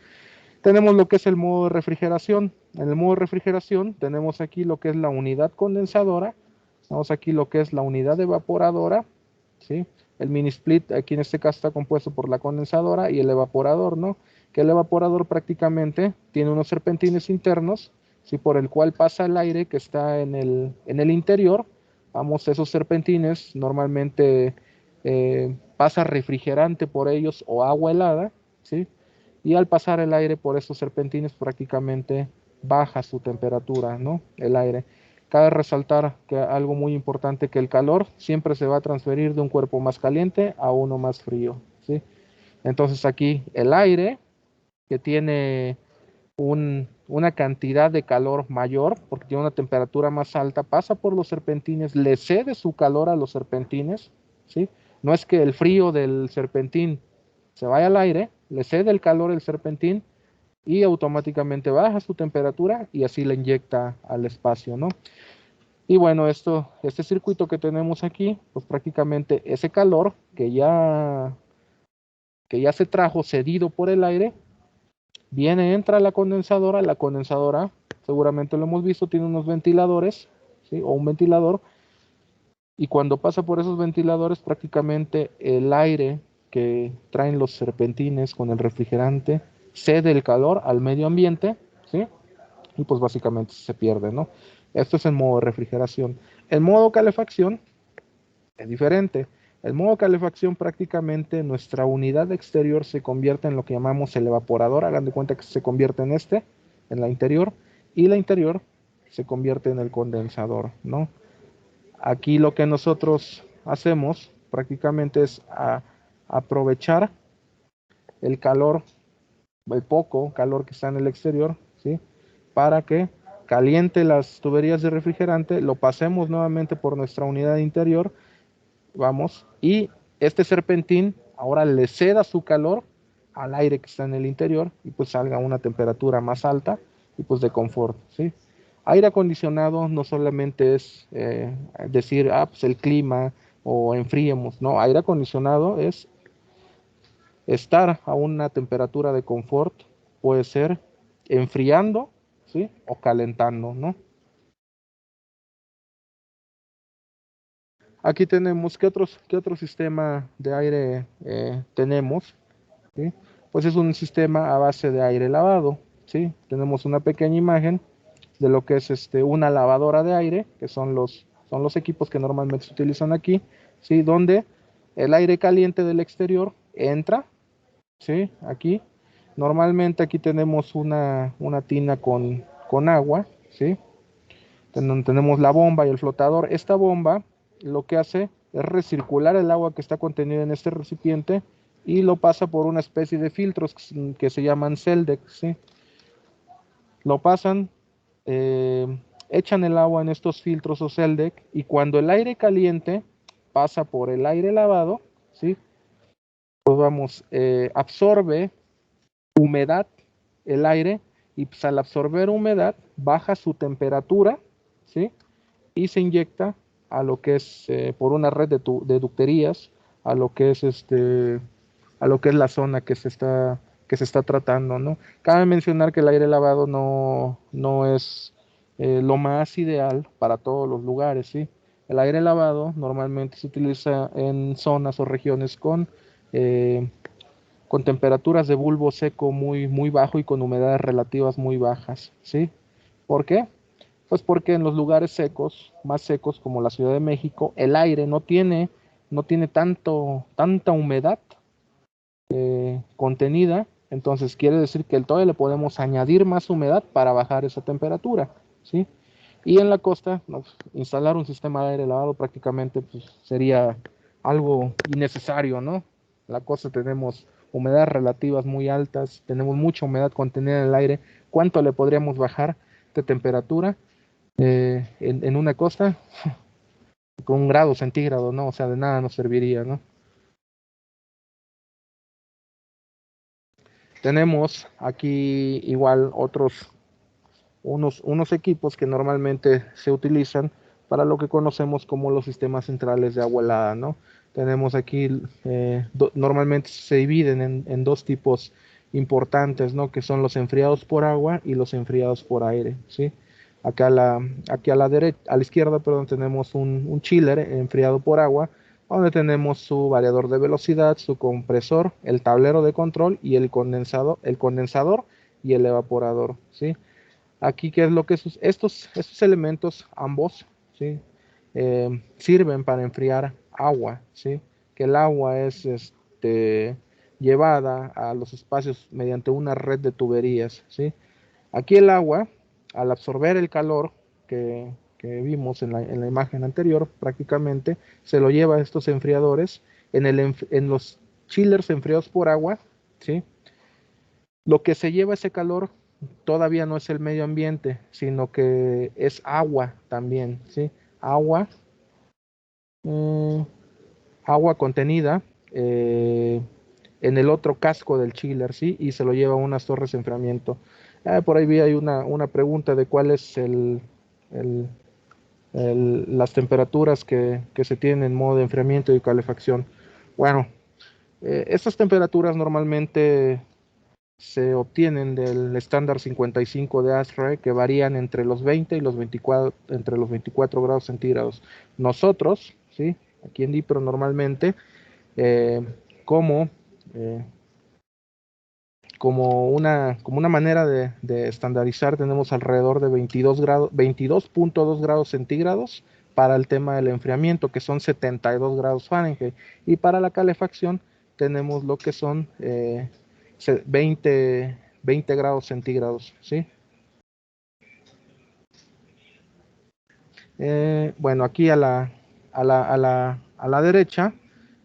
Tenemos lo que es el modo de refrigeración. En el modo de refrigeración tenemos aquí lo que es la unidad condensadora, tenemos aquí lo que es la unidad evaporadora, ¿sí? El mini split aquí en este caso está compuesto por la condensadora y el evaporador, ¿no? Que el evaporador prácticamente tiene unos serpentines internos, ¿sí? Por el cual pasa el aire que está en el interior. Vamos, esos serpentines normalmente pasa refrigerante por ellos o agua helada, ¿sí? Y al pasar el aire por esos serpentines prácticamente baja su temperatura, ¿no? El aire. Cabe resaltar que algo muy importante, que el calor siempre se va a transferir de un cuerpo más caliente a uno más frío, ¿sí? Entonces aquí el aire que tiene una cantidad de calor mayor, porque tiene una temperatura más alta, pasa por los serpentines, le cede su calor a los serpentines, ¿sí? No es que el frío del serpentín se vaya al aire, le cede el calor el serpentín y automáticamente baja su temperatura y así le inyecta al espacio, ¿no? Y bueno, este circuito que tenemos aquí, pues prácticamente ese calor que ya se trajo cedido por el aire, viene, entra a la condensadora seguramente lo hemos visto, tiene unos ventiladores, ¿sí? O un ventilador, y cuando pasa por esos ventiladores prácticamente el aire que traen los serpentines con el refrigerante cede el calor al medio ambiente, ¿sí? Y pues básicamente se pierde, ¿no? Esto es en modo refrigeración. En modo calefacción es diferente. El modo calefacción prácticamente nuestra unidad exterior se convierte en lo que llamamos el evaporador. Hagan de cuenta que se convierte en la interior, y la interior se convierte en el condensador, ¿no? Aquí lo que nosotros hacemos prácticamente es aprovechar el calor, el poco calor que está en el exterior, ¿sí? Para que caliente las tuberías de refrigerante, lo pasemos nuevamente por nuestra unidad interior, vamos, y este serpentín ahora le ceda su calor al aire que está en el interior y pues salga a una temperatura más alta y pues de confort, ¿sí? Aire acondicionado no solamente es decir, pues el clima o enfriemos, no, aire acondicionado es estar a una temperatura de confort, puede ser enfriando, ¿sí? O calentando, ¿no? Aquí tenemos, qué otro sistema de aire tenemos? ¿Sí? Pues es un sistema a base de aire lavado, ¿sí? Tenemos una pequeña imagen de lo que es una lavadora de aire, que son los equipos que normalmente se utilizan aquí, ¿sí? Donde el aire caliente del exterior entra, ¿sí? Aquí. Normalmente aquí tenemos una tina con agua, ¿sí? Tenemos la bomba y el flotador. Esta bomba lo que hace es recircular el agua que está contenida en este recipiente y lo pasa por una especie de filtros que se llaman Celdex, ¿sí? Lo pasan, eh, echan el agua en estos filtros o Celdex, y cuando el aire caliente pasa por el aire lavado, ¿sí? pues vamos, absorbe humedad el aire y pues al absorber humedad baja su temperatura, ¿sí? Y se inyecta a lo que es por una red de ducterías a lo que es la zona que se está tratando, ¿no? Cabe mencionar que el aire lavado no es lo más ideal para todos los lugares, ¿sí? El aire lavado normalmente se utiliza en zonas o regiones con temperaturas de bulbo seco muy bajo y con humedades relativas muy bajas, ¿sí? ¿Por qué? Pues porque en los lugares secos, más secos como la Ciudad de México, el aire no tiene tanta humedad contenida, entonces quiere decir que todavía le podemos añadir más humedad para bajar esa temperatura, ¿sí? Y en la costa, pues, instalar un sistema de aire lavado prácticamente pues, sería algo innecesario, ¿no? En la costa tenemos humedades relativas muy altas, tenemos mucha humedad contenida en el aire. ¿Cuánto le podríamos bajar de temperatura en una costa? Con 1 grado centígrado, ¿no? O sea, de nada nos serviría, ¿no? Tenemos aquí igual unos equipos que normalmente se utilizan para lo que conocemos como los sistemas centrales de agua helada, ¿no? Tenemos aquí, normalmente se dividen en dos tipos importantes, ¿no? Que son los enfriados por agua y los enfriados por aire, ¿sí? Aquí a la izquierda, perdón, tenemos un chiller enfriado por agua, donde tenemos su variador de velocidad, su compresor, el tablero de control y el condensador y el evaporador, ¿sí? Aquí, ¿qué es lo que estos elementos, ambos, ¿sí? Sirven para enfriar agua, ¿sí? Que el agua es llevada a los espacios mediante una red de tuberías, ¿sí? Aquí el agua, al absorber el calor que vimos en la imagen anterior, prácticamente se lo lleva a estos enfriadores en los chillers enfriados por agua, ¿sí? Lo que se lleva ese calor todavía no es el medio ambiente, sino que es agua también, ¿sí? Agua, mm, agua contenida en el otro casco del chiller, ¿sí? Y se lo lleva a unas torres de enfriamiento. Por ahí hay una pregunta de cuál es las temperaturas que se tienen en modo de enfriamiento y calefacción. Bueno, estas temperaturas normalmente se obtienen del estándar 55 de ASHRAE, que varían entre los 20 y los 24 grados centígrados. Nosotros, ¿sí? Aquí en DIPRO normalmente, eh, como, eh, como una manera de estandarizar, tenemos alrededor de 22.2 grados centígrados para el tema del enfriamiento, que son 72 grados Fahrenheit. Y para la calefacción tenemos lo que son 20 grados centígrados, ¿sí? Bueno, aquí a la derecha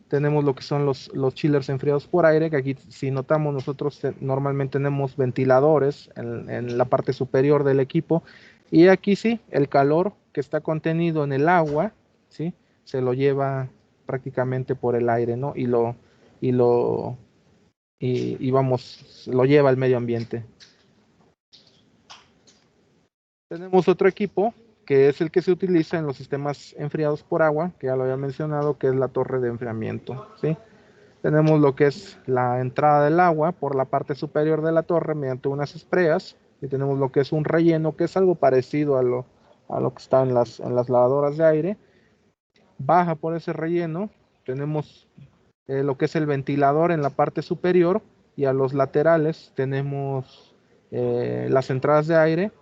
tenemos lo que son los chillers enfriados por aire, que aquí si notamos nosotros normalmente tenemos ventiladores en la parte superior del equipo, y aquí sí, el calor que está contenido en el agua, ¿sí? Se lo lleva prácticamente por el aire, ¿no? Y vamos, lo lleva al medio ambiente. Tenemos otro equipo que es el que se utiliza en los sistemas enfriados por agua, que ya lo había mencionado, que es la torre de enfriamiento, ¿sí? Tenemos lo que es la entrada del agua por la parte superior de la torre mediante unas espreas, y tenemos lo que es un relleno, que es algo parecido a lo que está en las lavadoras de aire. Baja por ese relleno, tenemos lo que es el ventilador en la parte superior, y a los laterales tenemos las entradas de aire,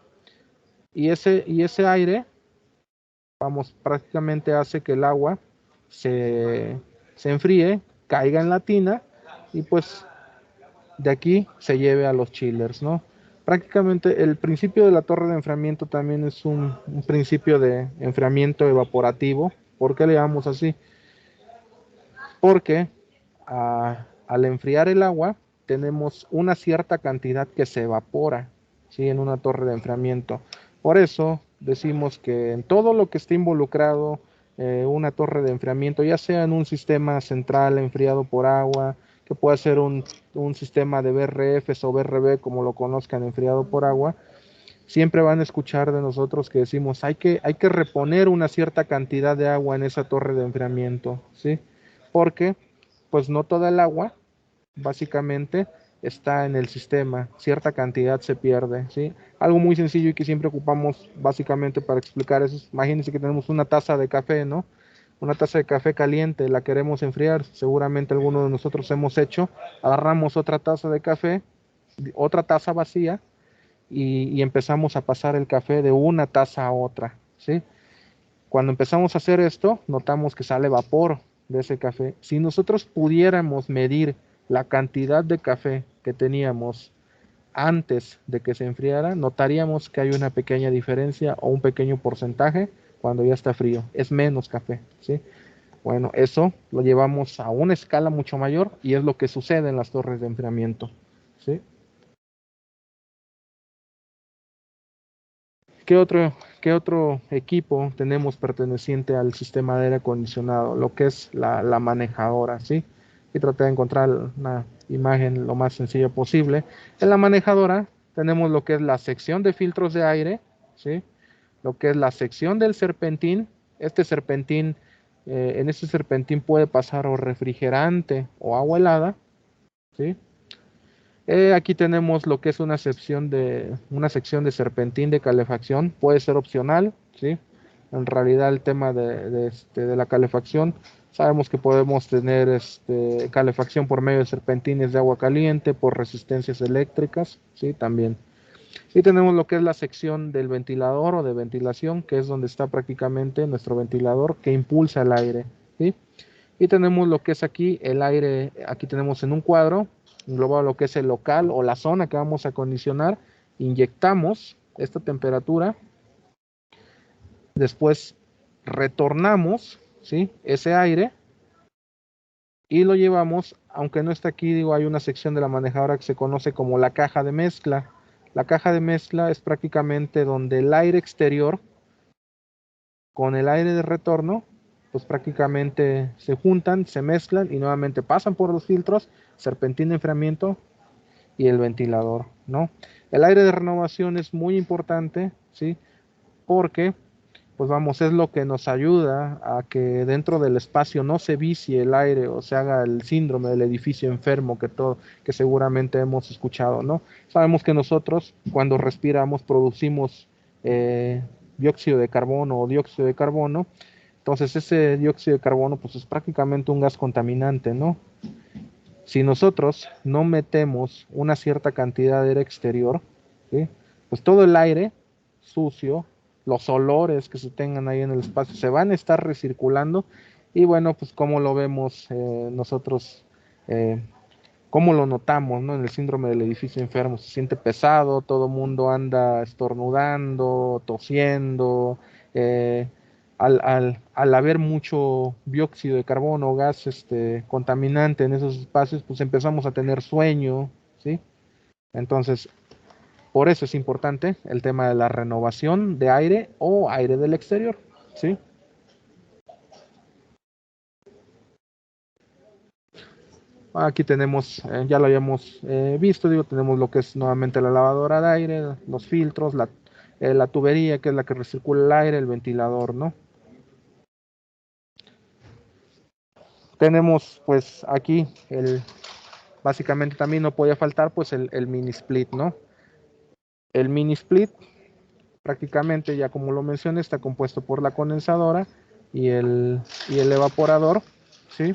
y ese aire, vamos, prácticamente hace que el agua se enfríe, caiga en la tina, y pues de aquí se lleve a los chillers, ¿no? Prácticamente el principio de la torre de enfriamiento también es un principio de enfriamiento evaporativo. ¿Por qué le llamamos así? Porque al enfriar el agua tenemos una cierta cantidad que se evapora, ¿sí? En una torre de enfriamiento. Por eso decimos que en todo lo que esté involucrado una torre de enfriamiento, ya sea en un sistema central enfriado por agua, que puede ser un sistema de BRFs o BRB, como lo conozcan, enfriado por agua, siempre van a escuchar de nosotros que decimos hay que reponer una cierta cantidad de agua en esa torre de enfriamiento, ¿sí? Porque pues no toda el agua básicamente está en el sistema, cierta cantidad se pierde, ¿sí? Algo muy sencillo y que siempre ocupamos básicamente para explicar eso, imagínense que tenemos una taza de café, ¿no? Una taza de café caliente, la queremos enfriar, seguramente alguno de nosotros hemos hecho, agarramos otra taza de café, otra taza vacía, y empezamos a pasar el café de una taza a otra, ¿sí? Cuando empezamos a hacer esto, notamos que sale vapor de ese café. Si nosotros pudiéramos medir la cantidad de café que teníamos antes de que se enfriara, notaríamos que hay una pequeña diferencia o un pequeño porcentaje cuando ya está frío. Es menos café, ¿sí? Bueno, eso lo llevamos a una escala mucho mayor y es lo que sucede en las torres de enfriamiento, ¿sí? ¿Qué otro equipo tenemos perteneciente al sistema de aire acondicionado? Lo que es la manejadora, ¿sí? Y traté de encontrar una imagen lo más sencilla posible. En la manejadora tenemos lo que es la sección de filtros de aire, ¿sí? Lo que es la sección del serpentín. Este serpentín, en este serpentín puede pasar o refrigerante o agua helada, ¿sí? Aquí tenemos lo que es una sección de serpentín de calefacción, puede ser opcional, ¿sí? En realidad el tema de la calefacción, sabemos que podemos tener calefacción por medio de serpentines de agua caliente, por resistencias eléctricas, ¿sí? También. Y tenemos lo que es la sección del ventilador o de ventilación, que es donde está prácticamente nuestro ventilador que impulsa el aire, ¿sí? Y tenemos lo que es aquí el aire, aquí tenemos en un cuadro englobado lo que es el local o la zona que vamos a acondicionar, inyectamos esta temperatura, después retornamos, ¿sí? Ese aire y lo llevamos, aunque no está aquí, digo, hay una sección de la manejadora que se conoce como la caja de mezcla. La caja de mezcla es prácticamente donde el aire exterior con el aire de retorno, pues prácticamente se juntan, se mezclan y nuevamente pasan por los filtros, serpentina de enfriamiento y el ventilador, ¿no? El aire de renovación es muy importante, ¿sí? Porque, pues vamos, es lo que nos ayuda a que dentro del espacio no se vicie el aire o se haga el síndrome del edificio enfermo que seguramente hemos escuchado, ¿no? Sabemos que nosotros cuando respiramos producimos dióxido de carbono o dióxido de carbono, entonces ese dióxido de carbono pues es prácticamente un gas contaminante, ¿no? Si nosotros no metemos una cierta cantidad de aire exterior, ¿sí? Pues todo el aire sucio, los olores que se tengan ahí en el espacio se van a estar recirculando y bueno, pues como lo vemos nosotros, cómo lo notamos, ¿no? En el síndrome del edificio enfermo, se siente pesado, todo el mundo anda estornudando, tosiendo, al haber mucho dióxido de carbono, gas contaminante en esos espacios, pues empezamos a tener sueño, ¿sí? Entonces, por eso es importante el tema de la renovación de aire o aire del exterior, ¿sí? Aquí tenemos, ya lo habíamos visto, digo, tenemos lo que es nuevamente la lavadora de aire, los filtros, la tubería que es la que recircula el aire, el ventilador, ¿no? Tenemos pues aquí básicamente también no podía faltar pues el mini split, ¿no? El mini split prácticamente ya como lo mencioné está compuesto por la condensadora y el evaporador, ¿sí?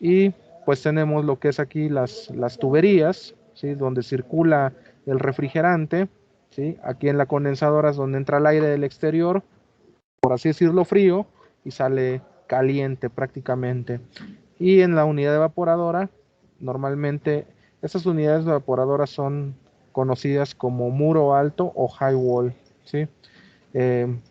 Y pues tenemos lo que es aquí las tuberías, ¿sí? Donde circula el refrigerante, ¿sí? Aquí en la condensadora es donde entra el aire del exterior, por así decirlo frío, y sale caliente prácticamente. Y en la unidad evaporadora, normalmente estas unidades evaporadoras son conocidas como muro alto o high wall, ¿sí?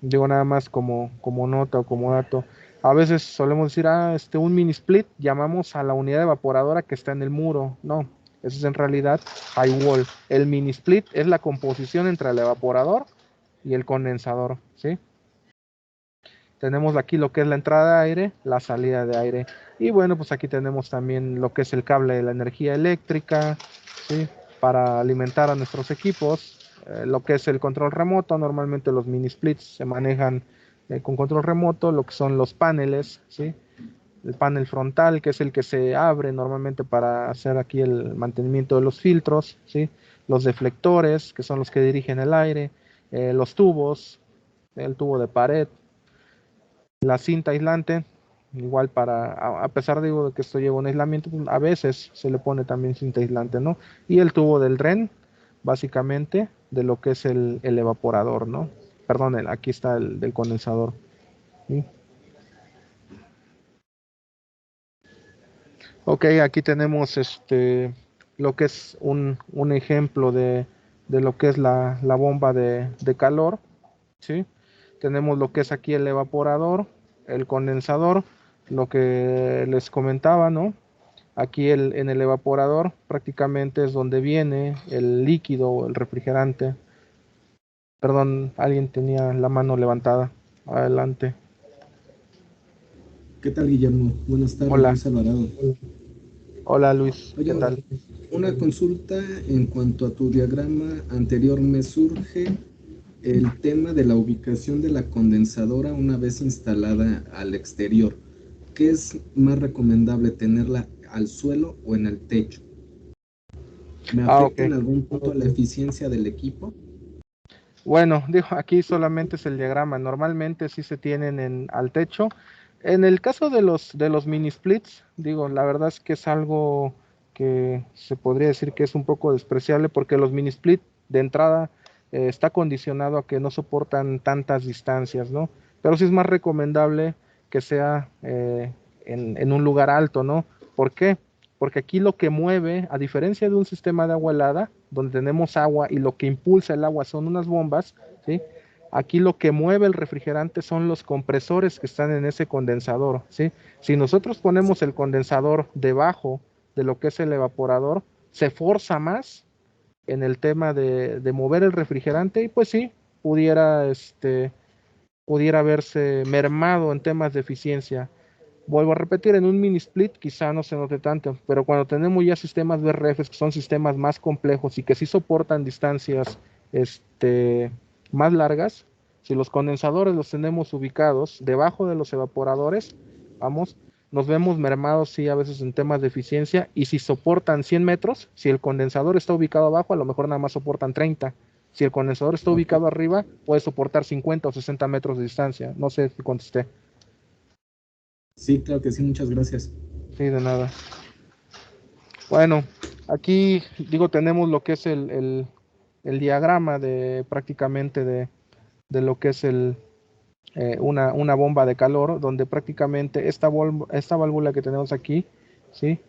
Digo nada más como nota o como dato. A veces solemos decir, un mini split, llamamos a la unidad evaporadora que está en el muro. No, eso es en realidad high wall. El mini split es la composición entre el evaporador y el condensador, ¿sí? Tenemos aquí lo que es la entrada de aire, la salida de aire. Y bueno, pues aquí tenemos también lo que es el cable de la energía eléctrica, ¿sí? Para alimentar a nuestros equipos. Lo que es el control remoto, normalmente los mini splits se manejan con control remoto, lo que son los paneles, ¿sí? El panel frontal, que es el que se abre normalmente para hacer aquí el mantenimiento de los filtros, ¿sí? Los deflectores, que son los que dirigen el aire, los tubos, el tubo de pared, la cinta aislante, igual a pesar de que esto lleva un aislamiento, pues, a veces se le pone también cinta aislante, ¿no? Y el tubo del DREN, básicamente, de lo que es el evaporador, ¿no? Perdón, aquí está el del condensador. ¿Sí? Ok, aquí tenemos lo que es un ejemplo de lo que es la bomba de calor, ¿sí? Tenemos lo que es aquí el evaporador, el condensador, lo que les comentaba, ¿no? Aquí en el evaporador prácticamente es donde viene el líquido o el refrigerante. Perdón, alguien tenía la mano levantada. Adelante. ¿Qué tal, Guillermo? Buenas tardes, Hola. Luis Alvarado. Hola Luis, Oye, ¿qué tal? una consulta en cuanto a tu diagrama anterior. Me surge el tema de la ubicación de la condensadora una vez instalada al exterior. ¿Qué es más recomendable, tenerla al suelo o en el techo? ¿Me Ok. afecta en algún punto la eficiencia del equipo? Bueno, digo, aquí solamente es el diagrama. Normalmente sí se tienen al techo. En el caso de los mini splits, digo, la verdad es que es algo que se podría decir que es un poco despreciable porque los mini split de entrada está condicionado a que no soportan tantas distancias, ¿no? Pero sí es más recomendable que sea en un lugar alto, ¿no? ¿Por qué? Porque aquí lo que mueve, a diferencia de un sistema de agua helada, donde tenemos agua y lo que impulsa el agua son unas bombas, ¿sí? Aquí lo que mueve el refrigerante son los compresores que están en ese condensador, ¿sí? Si nosotros ponemos el condensador debajo de lo que es el evaporador, se forza más en el tema de mover el refrigerante y pues sí, pudiera, pudiera verse mermado en temas de eficiencia. Vuelvo a repetir, en un mini split quizá no se note tanto, pero cuando tenemos ya sistemas VRF que son sistemas más complejos y que sí soportan distancias más largas, si los condensadores los tenemos ubicados debajo de los evaporadores, vamos, nos vemos mermados sí a veces en temas de eficiencia y si soportan 100 metros, si el condensador está ubicado abajo, a lo mejor nada más soportan 30. Si el condensador está Ok. ubicado arriba, puede soportar 50 o 60 metros de distancia. No sé si contesté. Sí, claro que sí, muchas gracias. Sí, de nada. Bueno, aquí digo, tenemos lo que es el diagrama de prácticamente de lo que es una bomba de calor, donde prácticamente esta válvula que tenemos aquí, ¿sí?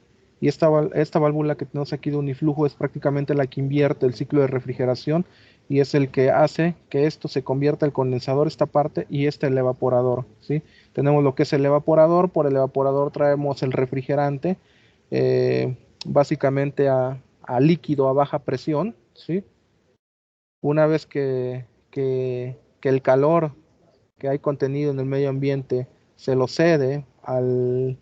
Y esta válvula que tenemos aquí de uniflujo es prácticamente la que invierte el ciclo de refrigeración y es el que hace que esto se convierta el condensador, esta parte, y el evaporador, ¿sí? Tenemos lo que es el evaporador, por el evaporador traemos el refrigerante, básicamente a líquido a baja presión, ¿sí? Una vez que el calor que hay contenido en el medio ambiente se lo cede al,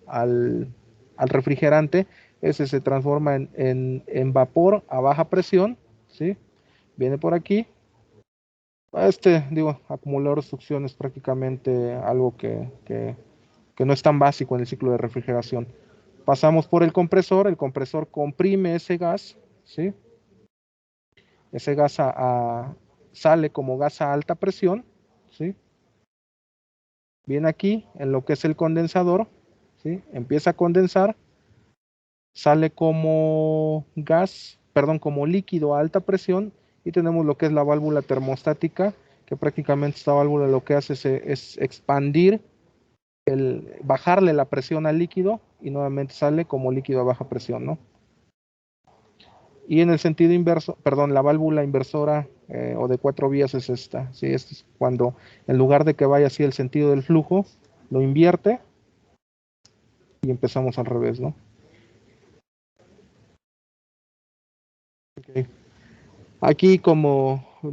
al refrigerante, ese se transforma en vapor a baja presión, ¿sí? Viene por aquí. Digo, acumulador de succión es prácticamente algo que no es tan básico en el ciclo de refrigeración. Pasamos por el compresor comprime ese gas, ¿sí? Ese gas sale como gas a alta presión, ¿sí? Viene aquí en lo que es el condensador, ¿sí? Empieza a condensar, sale como gas, perdón, como líquido a alta presión y tenemos lo que es la válvula termostática, que prácticamente esta válvula lo que hace es expandir, bajarle la presión al líquido y nuevamente sale como líquido a baja presión, ¿no? Y en el sentido inverso, perdón, la válvula inversora o de 4 vías es esta, ¿sí? Esto es cuando en lugar de que vaya así el sentido del flujo, lo invierte y empezamos al revés, ¿no? Okay. Aquí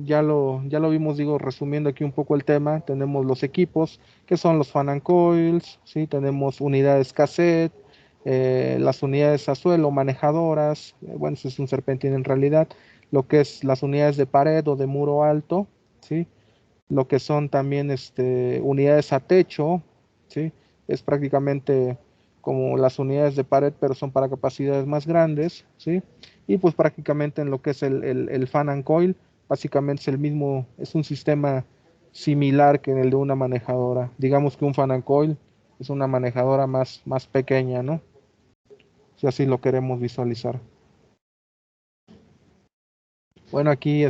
ya lo vimos, digo, resumiendo aquí un poco el tema, tenemos los equipos, que son los fan and coils, ¿sí? Tenemos unidades cassette, las unidades a suelo, manejadoras, bueno, eso es un serpentín en realidad, lo que es las unidades de pared o de muro alto, ¿sí? Lo que son también unidades a techo, ¿sí? Es prácticamente como las unidades de pared, pero son para capacidades más grandes, ¿sí? Y pues prácticamente en lo que es el fan and coil, básicamente es el mismo, es un sistema similar que en el de una manejadora. Digamos que un fan and coil es una manejadora más pequeña, ¿no? Si así lo queremos visualizar. Bueno, aquí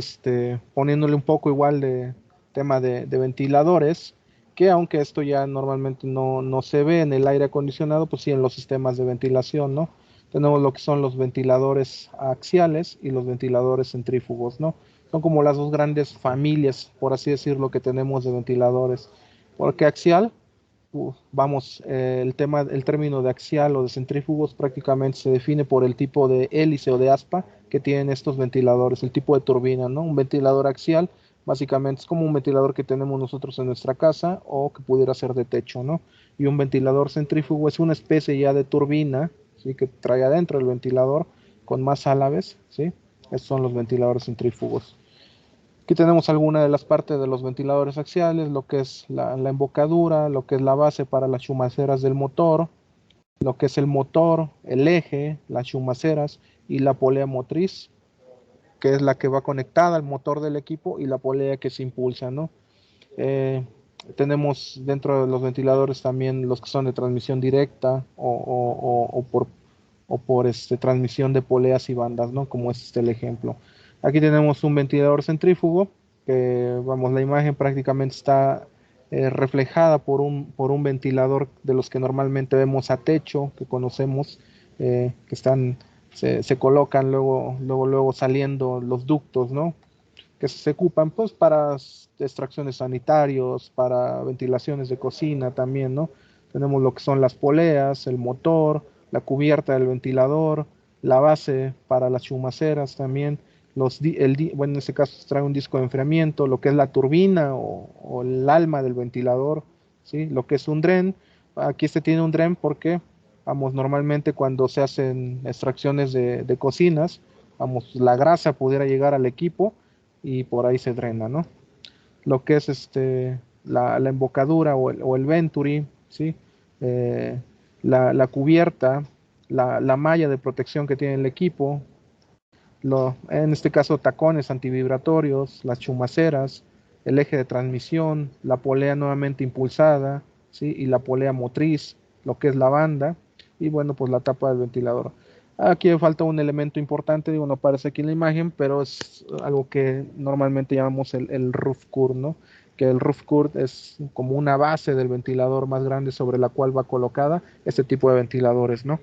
poniéndole un poco igual de tema de ventiladores, que aunque esto ya normalmente no se ve en el aire acondicionado, pues sí en los sistemas de ventilación, ¿no? Tenemos lo que son los ventiladores axiales y los ventiladores centrífugos, ¿no? Son como las dos grandes familias, por así decirlo, que tenemos de ventiladores. Porque axial, vamos, el término de axial o de centrífugos prácticamente se define por el tipo de hélice o de aspa que tienen estos ventiladores, el tipo de turbina, ¿no? Un ventilador axial básicamente es como un ventilador que tenemos nosotros en nuestra casa o que pudiera ser de techo, ¿no? Y un ventilador centrífugo es una especie ya de turbina, ¿sí? Que trae adentro el ventilador con más álabes, ¿sí? Estos son los ventiladores centrífugos. Aquí tenemos algunas de las partes de los ventiladores axiales, lo que es la embocadura, lo que es la base para las chumaceras del motor, lo que es el motor, el eje, las chumaceras y la polea motriz, que es la que va conectada al motor del equipo y la polea que se impulsa, ¿no? Eh, Tenemos dentro de los ventiladores también los que son de transmisión directa o por transmisión de poleas y bandas, ¿no? Como es el ejemplo. Aquí tenemos un ventilador centrífugo, que vamos, la imagen prácticamente está reflejada por un ventilador de los que normalmente vemos a techo, que conocemos, que se colocan luego saliendo los ductos, ¿no? Que se ocupan pues para extracciones sanitarios, para ventilaciones de cocina también, ¿no? Tenemos lo que son las poleas, el motor, la cubierta del ventilador, la base para las chumaceras también, bueno, en este caso se trae un disco de enfriamiento, lo que es la turbina o el alma del ventilador, ¿sí? Lo que es un dren, aquí tiene un dren porque, vamos, normalmente cuando se hacen extracciones de cocinas, vamos, la grasa pudiera llegar al equipo y por ahí se drena, ¿no? Lo que es la embocadura o el venturi, ¿sí? Eh, la cubierta, la malla de protección que tiene el equipo, en este caso tacones antivibratorios, las chumaceras, el eje de transmisión, la polea nuevamente impulsada, ¿sí? Y la polea motriz, lo que es la banda, y bueno, pues la tapa del ventilador. Aquí falta un elemento importante, digo, no aparece aquí en la imagen, pero es algo que normalmente llamamos el roof curve, ¿no? Que el roof curve es como una base del ventilador más grande sobre la cual va colocada este tipo de ventiladores, ¿no?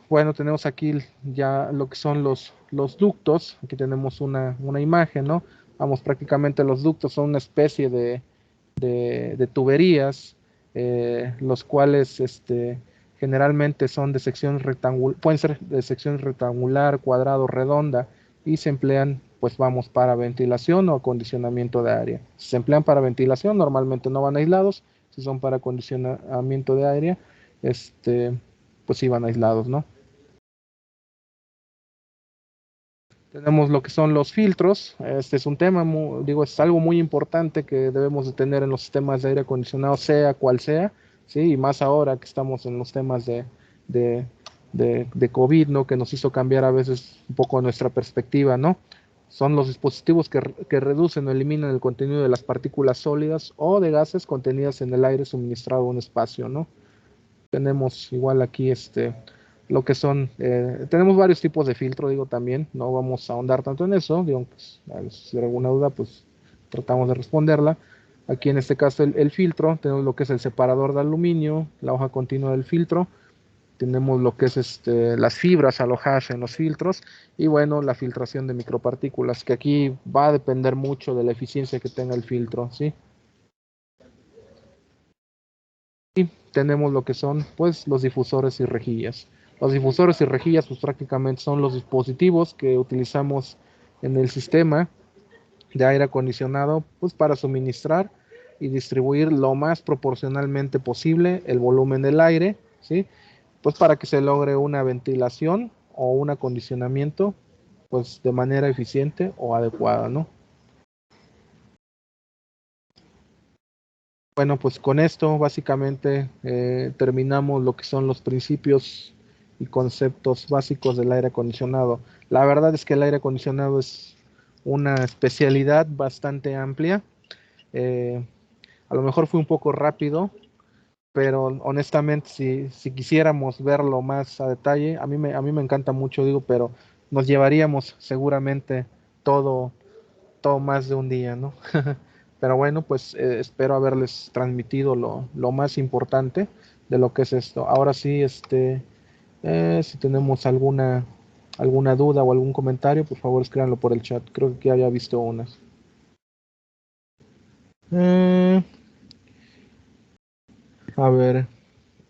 Bueno, tenemos aquí ya lo que son los ductos. Aquí tenemos una imagen, ¿no? Vamos, prácticamente los ductos son una especie de tuberías, los cuales generalmente son de sección rectangular, pueden ser de sección rectangular, cuadrado, redonda, y se emplean, pues vamos, para ventilación o acondicionamiento de aire. Si se emplean para ventilación, normalmente no van aislados. Si son para acondicionamiento de aire, pues sí van aislados, ¿no? Tenemos lo que son los filtros. Este es un tema, digo, es algo muy importante que debemos de tener en los sistemas de aire acondicionado, sea cual sea, ¿sí? Y más ahora que estamos en los temas de, de COVID, ¿no? Que nos hizo cambiar a veces un poco nuestra perspectiva, ¿no? Son los dispositivos que reducen o eliminan el contenido de las partículas sólidas o de gases contenidas en el aire suministrado a un espacio, ¿no? Tenemos igual aquí lo que son, tenemos varios tipos de filtro, digo también, no vamos a ahondar tanto en eso, digo, pues, si hay alguna duda, pues tratamos de responderla. Aquí en este caso el filtro, tenemos lo que es el separador de aluminio, la hoja continua del filtro, tenemos lo que es las fibras alojadas en los filtros y bueno, la filtración de micropartículas, que aquí va a depender mucho de la eficiencia que tenga el filtro, ¿sí? Tenemos lo que son pues los difusores y rejillas. Los difusores y rejillas pues prácticamente son los dispositivos que utilizamos en el sistema de aire acondicionado pues para suministrar y distribuir lo más proporcionalmente posible el volumen del aire, ¿sí? Pues para que se logre una ventilación o un acondicionamiento pues de manera eficiente o adecuada, ¿no? Bueno, pues con esto básicamente terminamos lo que son los principios y conceptos básicos del aire acondicionado. La verdad es que el aire acondicionado es una especialidad bastante amplia. A lo mejor fue un poco rápido, pero honestamente si quisiéramos verlo más a detalle, a mí me encanta mucho, digo, pero nos llevaríamos seguramente todo, todo más de un día, ¿no? Pero bueno, pues espero haberles transmitido lo más importante de lo que es esto. Ahora sí, si tenemos alguna duda o algún comentario, por favor escríbanlo por el chat. Creo que había visto unas. A ver.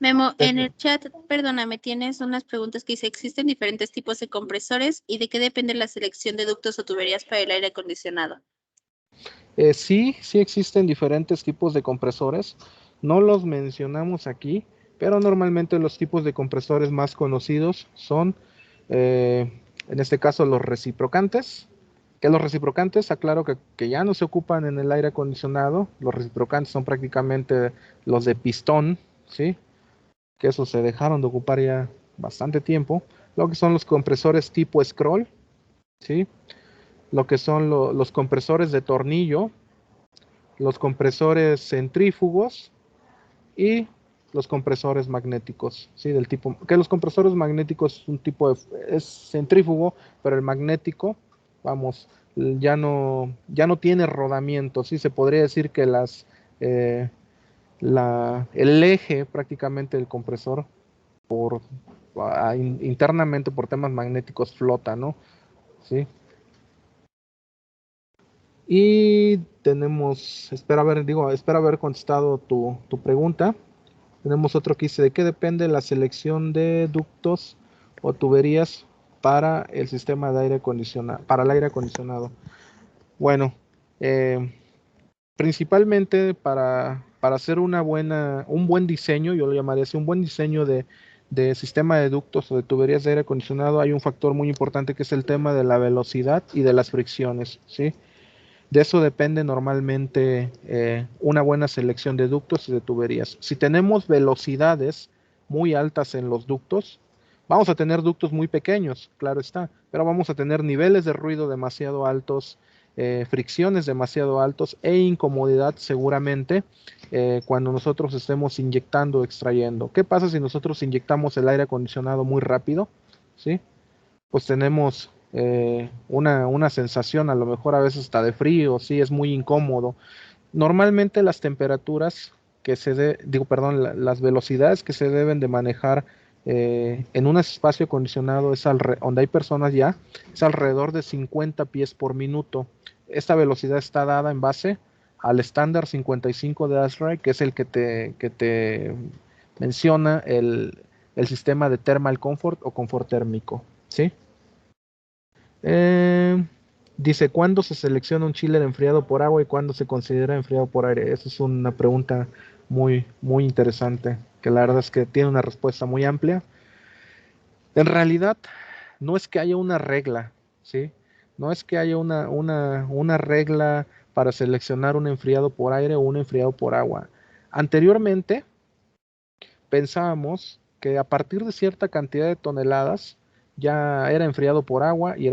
Memo, en el chat, perdóname, tienes unas preguntas que dice, ¿existen diferentes tipos de compresores y de qué depende la selección de ductos o tuberías para el aire acondicionado? Sí existen diferentes tipos de compresores. No los mencionamos aquí, pero normalmente los tipos de compresores más conocidos son, en este caso, los reciprocantes. Que los reciprocantes, aclaro que ya no se ocupan en el aire acondicionado. Los reciprocantes son prácticamente los de pistón, ¿sí? Que esos se dejaron de ocupar ya bastante tiempo. Lo que son los compresores tipo scroll, ¿sí? Lo que son los compresores de tornillo, los compresores centrífugos y los compresores magnéticos, ¿sí? Del tipo, que los compresores magnéticos es un tipo es centrífugo, pero el magnético, vamos, ya no tiene rodamiento, ¿sí? Se podría decir que el eje prácticamente del compresor internamente por temas magnéticos flota, ¿no? ¿Sí? Y tenemos, espero haber contestado tu pregunta. Tenemos otro que dice, ¿de qué depende la selección de ductos o tuberías para el sistema de aire acondicionado, para el aire acondicionado? Bueno, principalmente para hacer un buen diseño, yo lo llamaría así, un buen diseño de sistema de ductos o de tuberías de aire acondicionado, hay un factor muy importante que es el tema de la velocidad y de las fricciones, ¿sí? De eso depende normalmente una buena selección de ductos y de tuberías. Si tenemos velocidades muy altas en los ductos, vamos a tener ductos muy pequeños, claro está, pero vamos a tener niveles de ruido demasiado altos, fricciones demasiado altos e incomodidad seguramente cuando nosotros estemos inyectando o extrayendo. ¿Qué pasa si nosotros inyectamos el aire acondicionado muy rápido? ¿Sí? Pues tenemos una sensación a lo mejor a veces hasta de frío, sí, es muy incómodo. Normalmente las temperaturas las velocidades que se deben de manejar en un espacio acondicionado donde hay personas ya, es alrededor de 50 pies por minuto. Esta velocidad está dada en base al estándar 55 de ASHRAE, que es el que te menciona el sistema de thermal comfort o confort térmico, ¿sí? Dice, ¿cuándo se selecciona un chiller enfriado por agua y cuándo se considera enfriado por aire? Esa es una pregunta muy interesante, que la verdad es que tiene una respuesta muy amplia. En realidad, no es que haya una regla, ¿sí? No es que haya una regla para seleccionar un enfriado por aire o un enfriado por agua. Anteriormente, pensábamos que a partir de cierta cantidad de toneladas ya era enfriado por agua y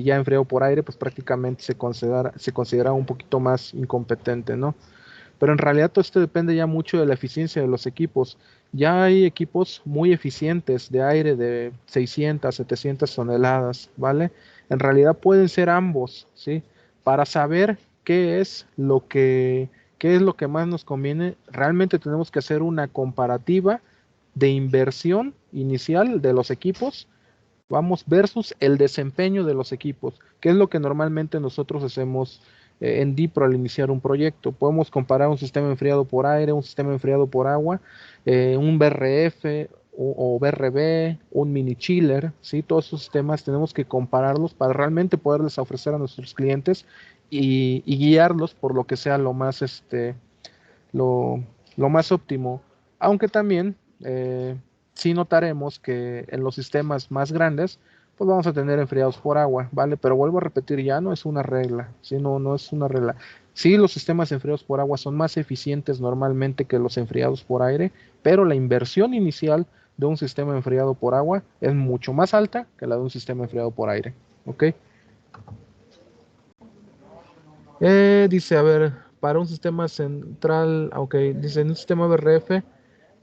ya enfriado por aire, pues prácticamente se considera un poquito más incompetente, ¿no? Pero en realidad todo esto depende ya mucho de la eficiencia de los equipos. Ya hay equipos muy eficientes de aire de 600, 700 toneladas, ¿vale? En realidad pueden ser ambos, ¿sí? Para saber qué es lo que más nos conviene, realmente tenemos que hacer una comparativa de inversión inicial de los equipos, vamos, versus el desempeño de los equipos, que es lo que normalmente nosotros hacemos en DIPRO al iniciar un proyecto. Podemos comparar un sistema enfriado por aire, un sistema enfriado por agua, un BRF, o BRB, un mini chiller, ¿sí? Todos esos sistemas tenemos que compararlos para realmente poderles ofrecer a nuestros clientes y guiarlos por lo que sea lo más óptimo. Aunque también sí notaremos que en los sistemas más grandes, pues vamos a tener enfriados por agua, ¿vale? Pero vuelvo a repetir, ya no es una regla, ¿sí? No es una regla. Sí, los sistemas enfriados por agua son más eficientes normalmente que los enfriados por aire, pero la inversión inicial de un sistema enfriado por agua es mucho más alta que la de un sistema enfriado por aire, ¿ok? Dice, a ver, para un sistema central, ok, dice, en un sistema BRF,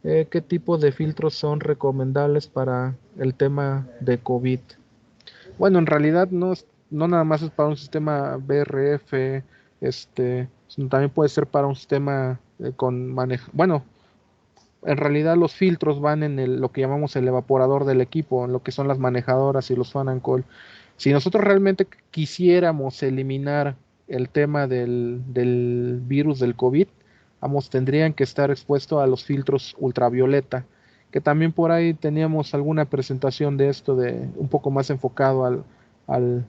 ¿qué tipo de filtros son recomendables para el tema de COVID? Bueno, en realidad no nada más es para un sistema BRF, sino también puede ser para un sistema con manejo. Bueno, en realidad los filtros van en lo que llamamos el evaporador del equipo, en lo que son las manejadoras y los fan and call. Si nosotros realmente quisiéramos eliminar el tema del virus del COVID, tendrían que estar expuestos a los filtros ultravioleta, que también por ahí teníamos alguna presentación de esto, de un poco más enfocado al,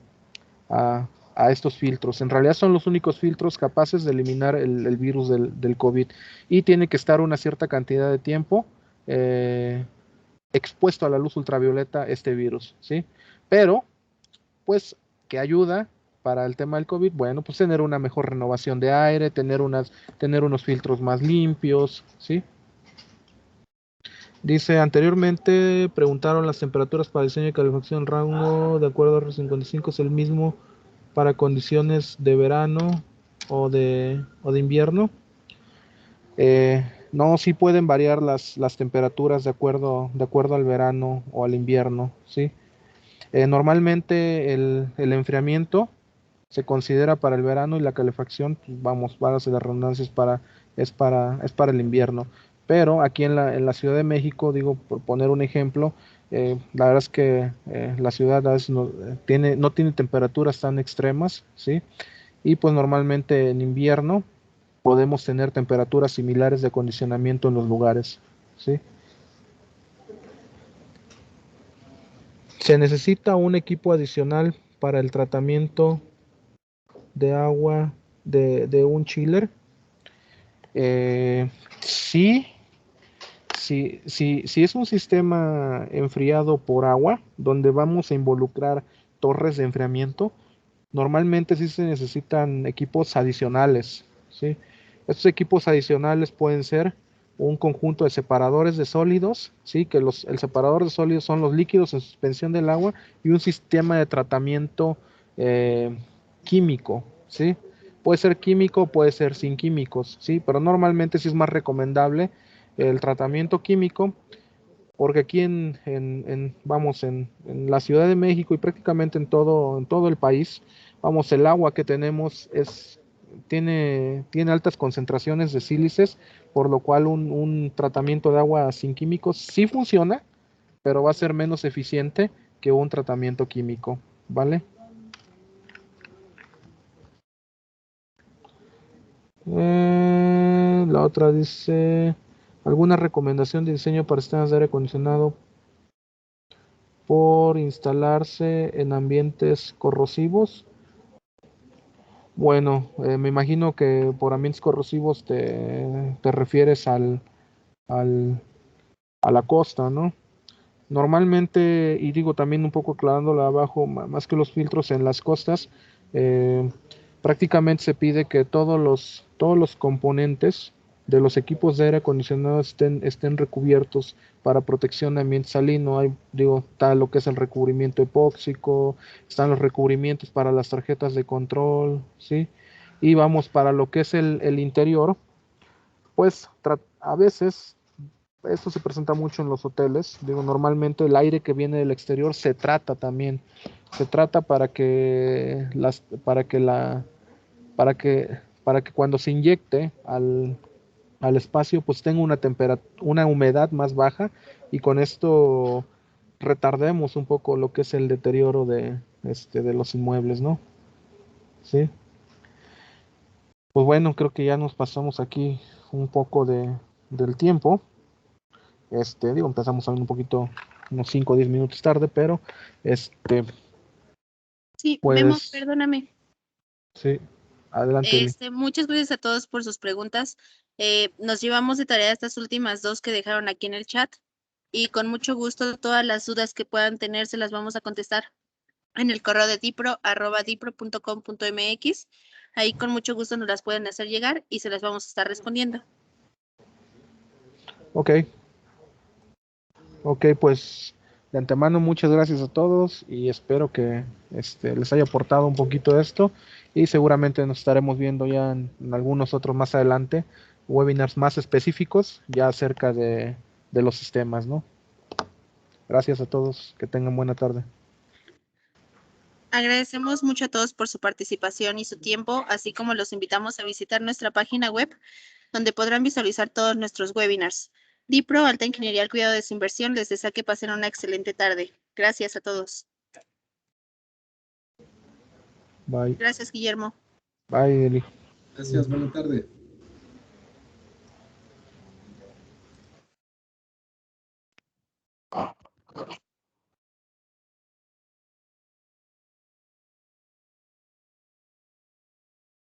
a estos filtros. En realidad son los únicos filtros capaces de eliminar el virus del COVID y tiene que estar una cierta cantidad de tiempo expuesto a la luz ultravioleta este virus, ¿sí? Pero, pues, ¿qué ayuda para el tema del COVID? Bueno, pues tener una mejor renovación de aire, tener unos filtros más limpios, ¿sí? Dice, anteriormente preguntaron las temperaturas para diseño y calefacción. Rango de acuerdo a R55 es el mismo para condiciones de verano o de invierno. No, sí pueden variar las temperaturas de acuerdo al verano o al invierno, ¿sí? Normalmente el enfriamiento se considera para el verano y la calefacción, pues vamos, para las redundancias, es para el invierno. Pero aquí en la Ciudad de México, digo, por poner un ejemplo, la verdad es que la ciudad a veces no tiene temperaturas tan extremas, ¿sí? Y pues normalmente en invierno podemos tener temperaturas similares de acondicionamiento en los lugares, ¿sí? Se necesita un equipo adicional para el tratamiento de agua de un chiller. Sí, si es un sistema enfriado por agua, donde vamos a involucrar torres de enfriamiento, normalmente sí se necesitan equipos adicionales, ¿sí? Estos equipos adicionales pueden ser un conjunto de separadores de sólidos, ¿sí? Que el separador de sólidos son los líquidos en suspensión del agua y un sistema de tratamiento químico, ¿sí? Puede ser químico, puede ser sin químicos, ¿sí? Pero normalmente sí es más recomendable el tratamiento químico, porque aquí en la Ciudad de México y prácticamente en todo el país, vamos, el agua que tenemos tiene altas concentraciones de sílices, por lo cual un tratamiento de agua sin químicos sí funciona, pero va a ser menos eficiente que un tratamiento químico, ¿vale? La otra dice, ¿alguna recomendación de diseño para sistemas de aire acondicionado por instalarse en ambientes corrosivos? Bueno, me imagino que por ambientes corrosivos te refieres al, a la costa, ¿no? Normalmente, y digo también un poco aclarándolo abajo, más que los filtros en las costas, eh, prácticamente se pide que todos los componentes de los equipos de aire acondicionado estén recubiertos para protección de ambiente salino. Está lo que es el recubrimiento epóxico, están los recubrimientos para las tarjetas de control, ¿sí? Y vamos, para lo que es el interior, pues a veces esto se presenta mucho en los hoteles. Digo, normalmente el aire que viene del exterior se trata también. Se trata para que cuando se inyecte al espacio, pues tenga una humedad más baja y con esto retardemos un poco lo que es el deterioro de los inmuebles, ¿no? Sí. Pues bueno, creo que ya nos pasamos aquí un poco del tiempo. Digo, empezamos un poquito, unos 5 o 10 minutos tarde, pero Sí, Memo, pues perdóname. sí, adelante, Eli. Muchas gracias a todos por sus preguntas. Nos llevamos de tarea estas últimas dos que dejaron aquí en el chat y con mucho gusto todas las dudas que puedan tener se las vamos a contestar en el correo de dipro@dipro.com.mx. Ahí con mucho gusto nos las pueden hacer llegar y se las vamos a estar respondiendo. Ok, pues de antemano muchas gracias a todos y espero que les haya aportado un poquito esto y seguramente nos estaremos viendo ya en algunos otros más adelante, webinars más específicos ya acerca de los sistemas, ¿no? Gracias a todos, que tengan buena tarde. Agradecemos mucho a todos por su participación y su tiempo, así como los invitamos a visitar nuestra página web, donde podrán visualizar todos nuestros webinars. Dipro, Alta Ingeniería al Cuidado de su Inversión, les desea que pasen una excelente tarde. Gracias a todos. Bye. Gracias, Guillermo. Bye, Eli. Gracias, buena tarde.